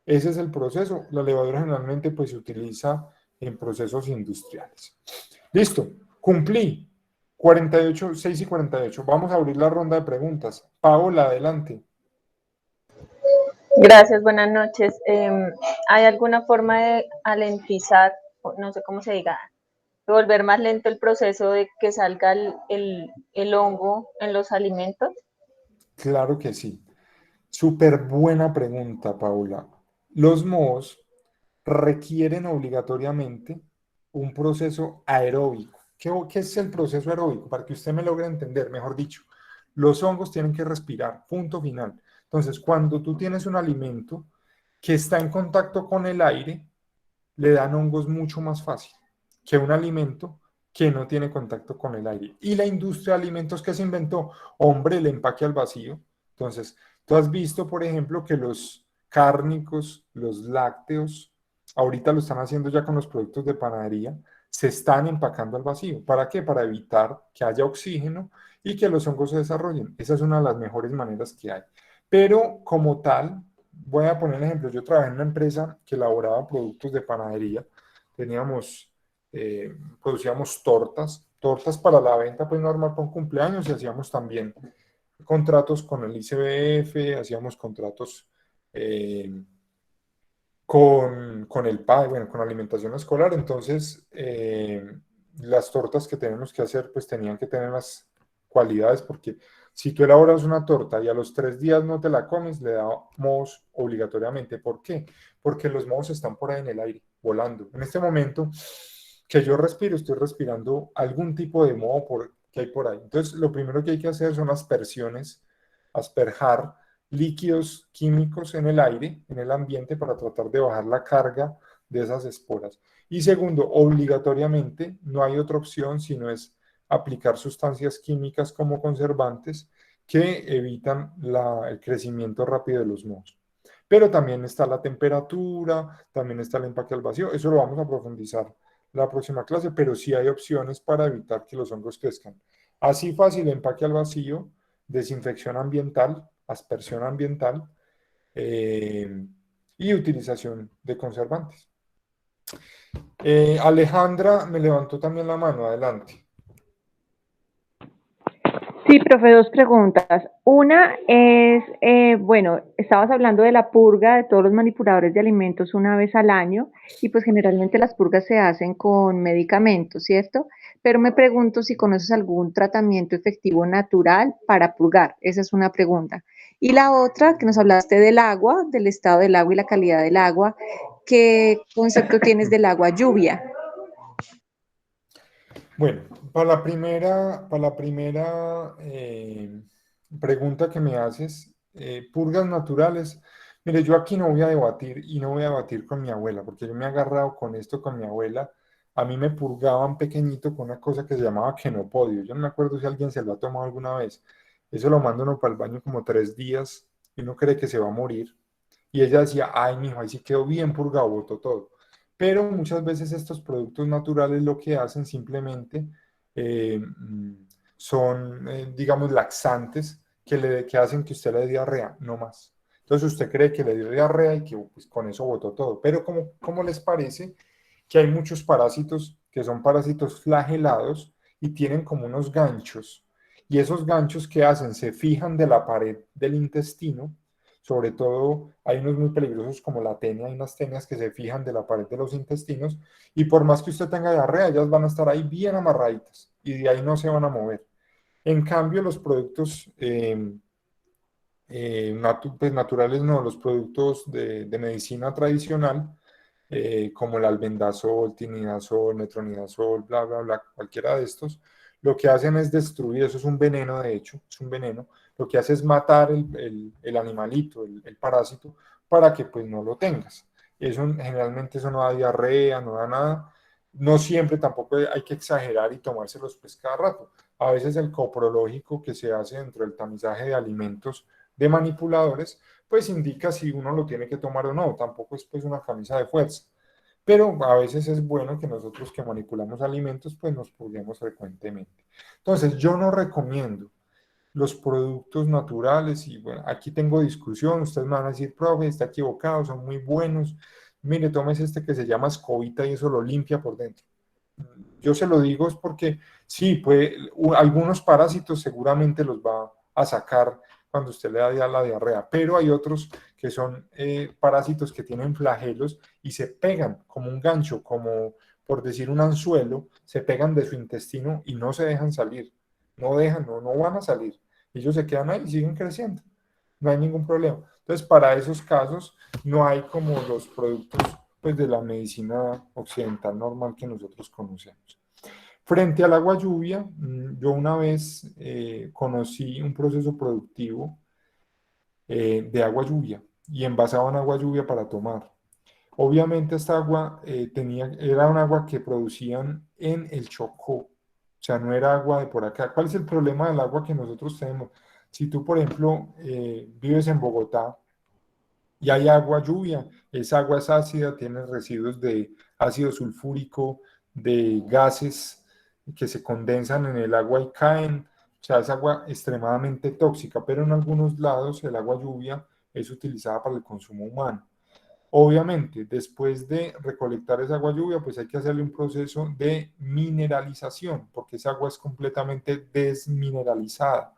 Ese es el proceso. La levadura generalmente pues, se utiliza en procesos industriales. Listo, cumplí. 48, 6 y 48. Vamos a abrir la ronda de preguntas. Paola, adelante. Gracias, buenas noches. ¿Hay alguna forma de alentizar, no sé cómo se diga, de volver más lento el proceso de que salga el hongo en los alimentos? Claro que sí. Súper buena pregunta, Paola. Los mohos requieren obligatoriamente un proceso aeróbico. ¿Qué es el proceso aeróbico? Para que usted me logre entender, mejor dicho, los hongos tienen que respirar, punto final. Entonces, cuando tú tienes un alimento que está en contacto con el aire, le dan hongos mucho más fácil que un alimento que no tiene contacto con el aire. Y la industria de alimentos que se inventó, hombre, el empaque al vacío. Entonces, tú has visto, por ejemplo, que los cárnicos, los lácteos, ahorita lo están haciendo ya con los productos de panadería, se están empacando al vacío. ¿Para qué? Para evitar que haya oxígeno y que los hongos se desarrollen. Esa es una de las mejores maneras que hay. Pero como tal, voy a poner un ejemplo. Yo trabajé en una empresa que elaboraba productos de panadería. Teníamos, producíamos tortas para la venta pues normal por cumpleaños y hacíamos también contratos con el ICBF, hacíamos contratos con el PAE, bueno, con alimentación escolar. Entonces, las tortas que tenemos que hacer pues tenían que tener las cualidades, porque si tú elaboras una torta y a los 3 días no te la comes, le da mohos obligatoriamente. ¿Por qué? Porque los mohos están por ahí en el aire, volando. En este momento que yo respiro, estoy respirando algún tipo de moho que hay por ahí. Entonces, lo primero que hay que hacer son aspersiones, asperjar líquidos químicos en el aire, en el ambiente, para tratar de bajar la carga de esas esporas. Y segundo, obligatoriamente, no hay otra opción sino es aplicar sustancias químicas como conservantes que evitan el crecimiento rápido de los mohos. Pero también está la temperatura, también está el empaque al vacío, eso lo vamos a profundizar la próxima clase, pero sí hay opciones para evitar que los hongos crezcan. Así fácil, empaque al vacío, desinfección ambiental, aspersión ambiental y utilización de conservantes. Alejandra me levantó también la mano, adelante. Sí, profe, dos preguntas. Una es, bueno, estabas hablando de la purga de todos los manipuladores de alimentos una vez al año y pues generalmente las purgas se hacen con medicamentos, ¿cierto? Pero me pregunto si conoces algún tratamiento efectivo natural para purgar. Esa es una pregunta. Y la otra, que nos hablaste del agua, del estado del agua y la calidad del agua. ¿Qué concepto tienes del agua lluvia? Bueno, para la primera pregunta que me haces, purgas naturales, mire, yo aquí no voy a debatir y no voy a debatir con mi abuela, porque yo me he agarrado con esto con mi abuela. A mí me purgaban pequeñito con una cosa que se llamaba quenopodio. Yo no me acuerdo si alguien se lo ha tomado alguna vez. Eso lo manda uno para el baño como 3 días y uno cree que se va a morir. Y ella decía, ay, mijo, ahí sí quedó bien purgado, botó todo. Pero muchas veces estos productos naturales lo que hacen simplemente eh, son, digamos, laxantes que hacen que usted le dé diarrea, no más. Entonces usted cree que le dio diarrea y que pues, con eso botó todo. Pero ¿cómo les parece que hay muchos parásitos que son parásitos flagelados y tienen como unos ganchos? Y esos ganchos que hacen se fijan de la pared del intestino. Sobre todo hay unos muy peligrosos como la tenia, hay unas tenias que se fijan de la pared de los intestinos y por más que usted tenga diarrea, ellas van a estar ahí bien amarraditas y de ahí no se van a mover. En cambio, los productos pues naturales no, los productos de medicina tradicional, como el albendazol, tinidazol, metronidazol, bla, bla, bla, cualquiera de estos, lo que hacen es destruir, eso es un veneno de hecho, es un veneno, lo que hace es matar el animalito, el parásito, para que pues no lo tengas. Generalmente eso no da diarrea, no da nada. No siempre tampoco hay que exagerar y tomárselos pues cada rato. A veces el coprológico que se hace dentro del tamizaje de alimentos de manipuladores, pues indica si uno lo tiene que tomar o no. Tampoco es pues una camisa de fuerza. Pero a veces es bueno que nosotros que manipulamos alimentos, pues nos purguemos frecuentemente. Entonces, yo no recomiendo los productos naturales y bueno, aquí tengo discusión, ustedes me van a decir, profe, está equivocado, son muy buenos. Mire, tómese este que se llama escobita y eso lo limpia por dentro. Yo se lo digo es porque sí, algunos parásitos seguramente los va a sacar cuando usted le da ya la diarrea, pero hay otros que son parásitos que tienen flagelos y se pegan como un gancho, como por decir un anzuelo, se pegan de su intestino y no se dejan salir, no van a salir. Ellos se quedan ahí y siguen creciendo, no hay ningún problema. Entonces, para esos casos no hay como los productos pues, de la medicina occidental normal que nosotros conocemos. Frente al agua lluvia, yo una vez conocí un proceso productivo de agua lluvia y envasaban agua lluvia para tomar. Obviamente esta agua era un agua que producían en el Chocó, o sea, no era agua de por acá. ¿Cuál es el problema del agua que nosotros tenemos? Si tú, por ejemplo, vives en Bogotá y hay agua lluvia, esa agua es ácida, tiene residuos de ácido sulfúrico, de gases que se condensan en el agua y caen, o sea, es agua extremadamente tóxica, pero en algunos lados el agua lluvia es utilizada para el consumo humano. Obviamente, después de recolectar esa agua lluvia, pues hay que hacerle un proceso de mineralización, porque esa agua es completamente desmineralizada.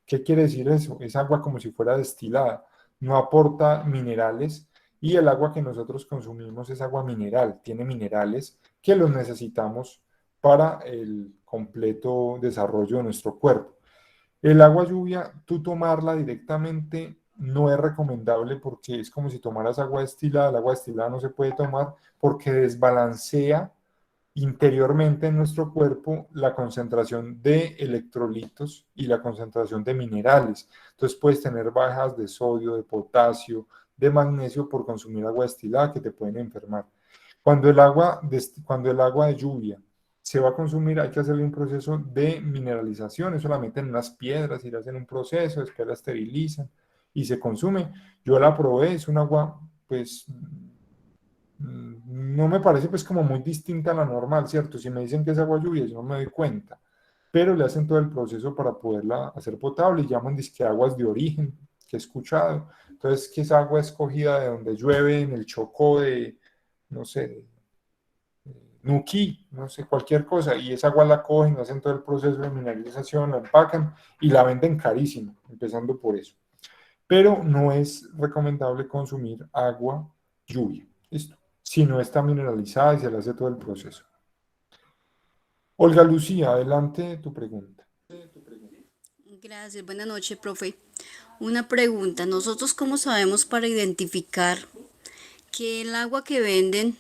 ¿Qué quiere decir eso? Es agua como si fuera destilada, no aporta minerales y el agua que nosotros consumimos es agua mineral, tiene minerales que los necesitamos para el completo desarrollo de nuestro cuerpo. El agua lluvia, tú tomarla directamente no es recomendable porque es como si tomaras agua destilada. El agua destilada no se puede tomar porque desbalancea interiormente en nuestro cuerpo la concentración de electrolitos y la concentración de minerales. Entonces puedes tener bajas de sodio, de potasio, de magnesio por consumir agua destilada que te pueden enfermar. Cuando el agua de lluvia se va a consumir, hay que hacerle un proceso de mineralización, eso la meten en unas piedras y le hacen un proceso, después la esterilizan y se consume. Yo la probé, es un agua, pues, no me parece pues como muy distinta a la normal, ¿cierto? Si me dicen que es agua lluvia, yo no me doy cuenta, pero le hacen todo el proceso para poderla hacer potable y llaman disque aguas de origen, que he escuchado. Entonces, que es agua escogida de donde llueve, en el Chocó de, no sé, Nuquí, no sé, cualquier cosa, y esa agua la cogen, hacen todo el proceso de mineralización, la empacan y la venden carísimo, empezando por eso. Pero no es recomendable consumir agua lluvia, ¿listo? Si no está mineralizada y se le hace todo el proceso. Olga Lucía, adelante tu pregunta. Gracias, buenas noches, profe. Una pregunta, ¿nosotros cómo sabemos para identificar que el agua que venden,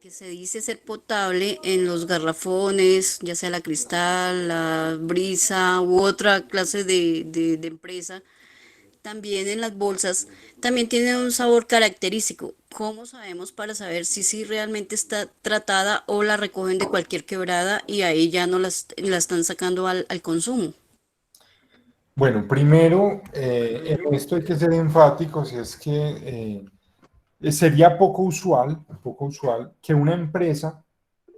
que se dice ser potable en los garrafones, ya sea la Cristal, la Brisa u otra clase de empresa, también en las bolsas, también tiene un sabor característico? ¿Cómo sabemos para saber si realmente está tratada o la recogen de cualquier quebrada y ahí ya no la están sacando al consumo? Bueno, primero, en esto hay que ser enfáticos, es que sería poco usual que una empresa,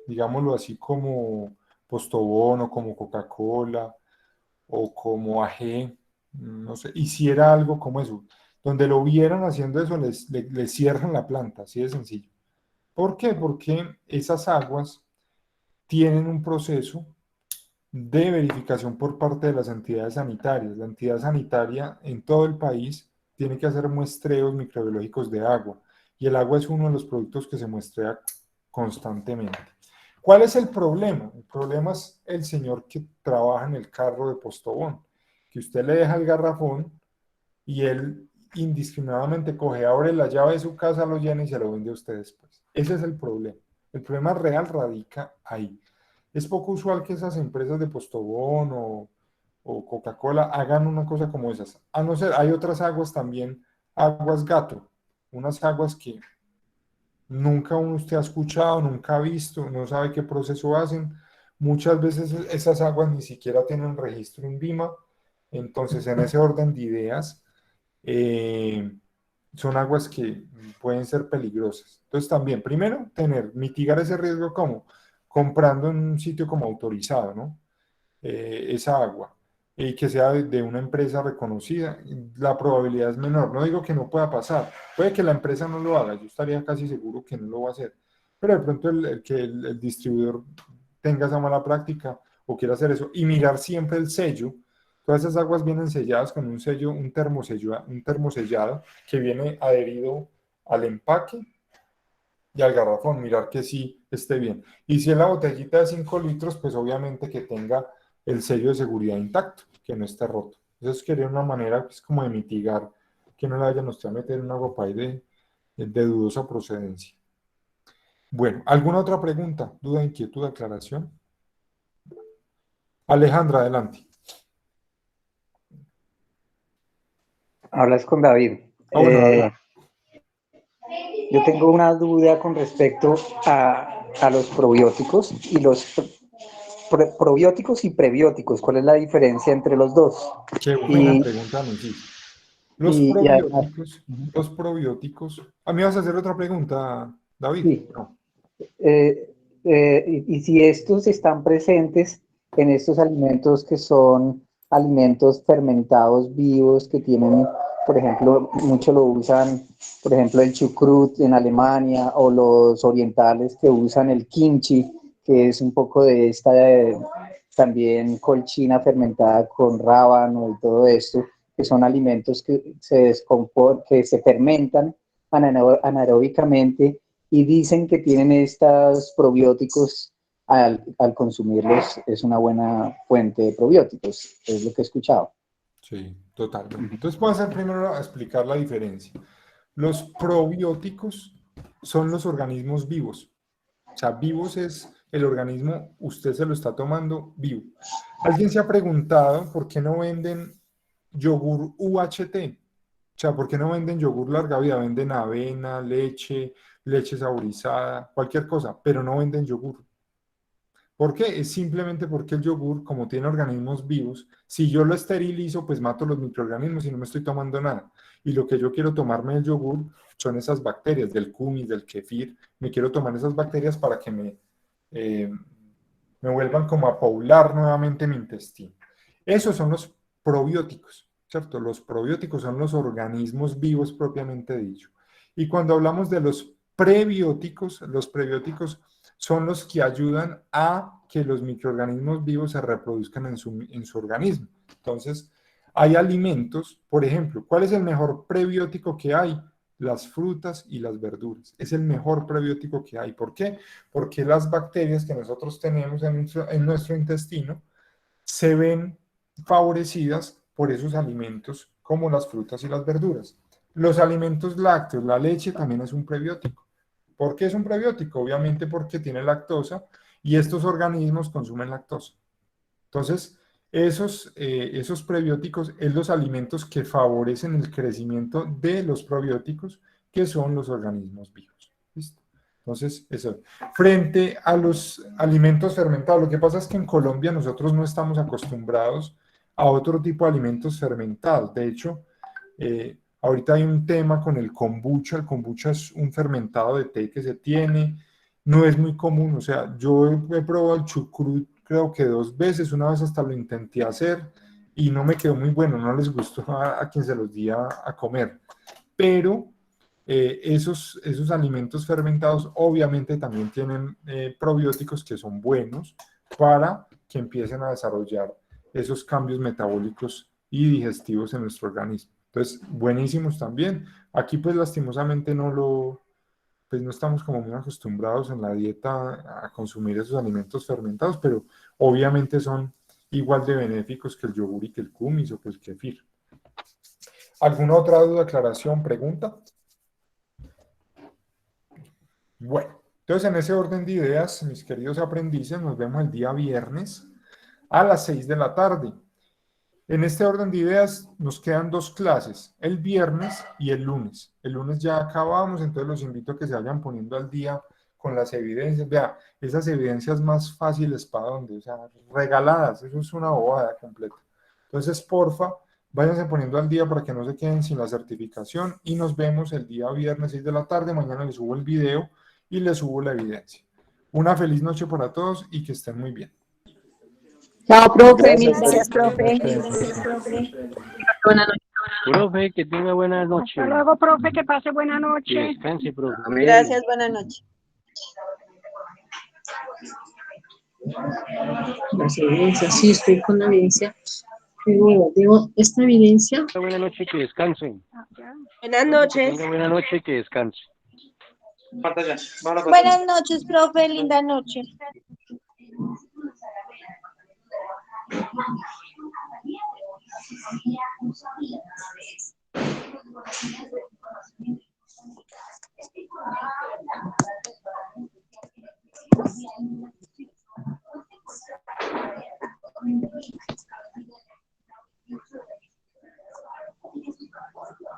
digámoslo así como Postobón o como Coca-Cola o como AG, no sé, hiciera algo como eso. Donde lo vieran haciendo eso, les cierran la planta, así de sencillo. ¿Por qué? Porque esas aguas tienen un proceso de verificación por parte de las entidades sanitarias. La entidad sanitaria en todo el país tiene que hacer muestreos microbiológicos de agua y el agua es uno de los productos que se muestrea constantemente. ¿Cuál es el problema? El problema es el señor que trabaja en el carro de Postobón, que usted le deja el garrafón y él indiscriminadamente coge, abre la llave de su casa, lo llena y se lo vende a usted después. Ese es el problema. El problema real radica ahí. Es poco usual que esas empresas de Postobón o Coca-Cola hagan una cosa como esas. A no ser, hay otras aguas también, aguas gato, unas aguas que nunca usted ha escuchado, nunca ha visto, no sabe qué proceso hacen. Muchas veces esas aguas ni siquiera tienen registro en Vima. Entonces, en ese orden de ideas, eh, son aguas que pueden ser peligrosas. Entonces, también, primero, mitigar ese riesgo como comprando en un sitio como autorizado, ¿no? Esa agua y que sea de una empresa reconocida, la probabilidad es menor. No digo que no pueda pasar, puede que la empresa no lo haga, yo estaría casi seguro que no lo va a hacer, pero de pronto el distribuidor tenga esa mala práctica o quiera hacer eso y mirar siempre el sello. Todas esas aguas vienen selladas con un sello, un termosellado que viene adherido al empaque y al garrafón, mirar que sí esté bien. Y si es la botellita de 5 litros, pues obviamente que tenga el sello de seguridad intacto, que no esté roto. Eso sería una manera pues, como de mitigar que no le vayan a usted a meter un agua de dudosa procedencia. Bueno, ¿alguna otra pregunta, duda, inquietud, aclaración? Alejandra, adelante. Hablas con David. Bueno, adelante. Yo tengo una duda con respecto a los probióticos y los probióticos y prebióticos. ¿Cuál es la diferencia entre los dos? Qué buena pregunta me hiciste. Además, Los probióticos. ¿A mí vas a hacer otra pregunta, David? sí. No. Y si estos están presentes en estos alimentos que son alimentos fermentados vivos que tienen, por ejemplo, muchos lo usan, por ejemplo, el chucrut en Alemania o los orientales que usan el kimchi, que es un poco de esta también colchina fermentada con rábano y todo esto, que son alimentos que que se fermentan anaeróbicamente y dicen que tienen estos probióticos al consumirlos es una buena fuente de probióticos, es lo que he escuchado. Sí, totalmente. Entonces, voy a hacer primero a explicar la diferencia. Los probióticos son los organismos vivos. O sea, vivos es el organismo, usted se lo está tomando vivo. ¿Alguien se ha preguntado por qué no venden yogur UHT? O sea, ¿por qué no venden yogur larga vida? Venden avena, leche, leche saborizada, cualquier cosa, pero no venden yogur. ¿Por qué? Es simplemente porque el yogur, como tiene organismos vivos, si yo lo esterilizo, pues mato los microorganismos y no me estoy tomando nada. Y lo que yo quiero tomarme del yogur son esas bacterias, del kumis, del kefir. Me quiero tomar esas bacterias para que me vuelvan como a poblar nuevamente mi intestino. Esos son los probióticos, ¿cierto? Los probióticos son los organismos vivos propiamente dicho. Y cuando hablamos de los prebióticos son los que ayudan a que los microorganismos vivos se reproduzcan en su organismo. Entonces, hay alimentos, por ejemplo, ¿cuál es el mejor prebiótico que hay? Las frutas y las verduras. Es el mejor prebiótico que hay. ¿Por qué? Porque las bacterias que nosotros tenemos en nuestro intestino se ven favorecidas por esos alimentos como las frutas y las verduras. Los alimentos lácteos, la leche también es un prebiótico. ¿Por qué es un prebiótico? Obviamente porque tiene lactosa y estos organismos consumen lactosa. Entonces, esos prebióticos es los alimentos que favorecen el crecimiento de los probióticos, que son los organismos vivos. ¿Listo? Entonces, eso. Frente a los alimentos fermentados, lo que pasa es que en Colombia nosotros no estamos acostumbrados a otro tipo de alimentos fermentados. De hecho, ahorita hay un tema con el kombucha. El kombucha es un fermentado de té que se tiene. No es muy común. O sea, yo he probado el chucrut creo que 2 veces. Una vez hasta lo intenté hacer y no me quedó muy bueno. No les gustó a quien se los di a comer. Pero esos alimentos fermentados obviamente también tienen probióticos que son buenos para que empiecen a desarrollar esos cambios metabólicos y digestivos en nuestro organismo. Entonces, buenísimos también. Aquí pues lastimosamente pues no estamos como muy acostumbrados en la dieta a consumir esos alimentos fermentados, pero obviamente son igual de benéficos que el yogur y que el kumis o que el kefir. ¿Alguna otra duda, aclaración, pregunta? Bueno, entonces en ese orden de ideas, mis queridos aprendices, nos vemos el día viernes a las 6 de la tarde. En este orden de ideas nos quedan 2 clases, el viernes y el lunes. El lunes ya acabamos, entonces los invito a que se vayan poniendo al día con las evidencias. Vea, esas evidencias más fáciles para dónde, o sea, regaladas, eso es una bobada completa. Entonces, porfa, váyanse poniendo al día para que no se queden sin la certificación y nos vemos el día viernes 6 de la tarde. Mañana les subo el video y les subo la evidencia. Una feliz noche para todos y que estén muy bien. Chao, profe. Gracias, Gracias, profe. Buenas noches. Profe, que tenga buena noche. Hasta luego, profe. Que pase buena Que noche. descanse, profe. Gracias, buenas noches. Las evidencias, sí, estoy con la evidencia. Digo, esta evidencia. Buena noche, que descansen. Buenas Que noches. tenga buena noche y que descanse. Buenas noches, profe, linda noche.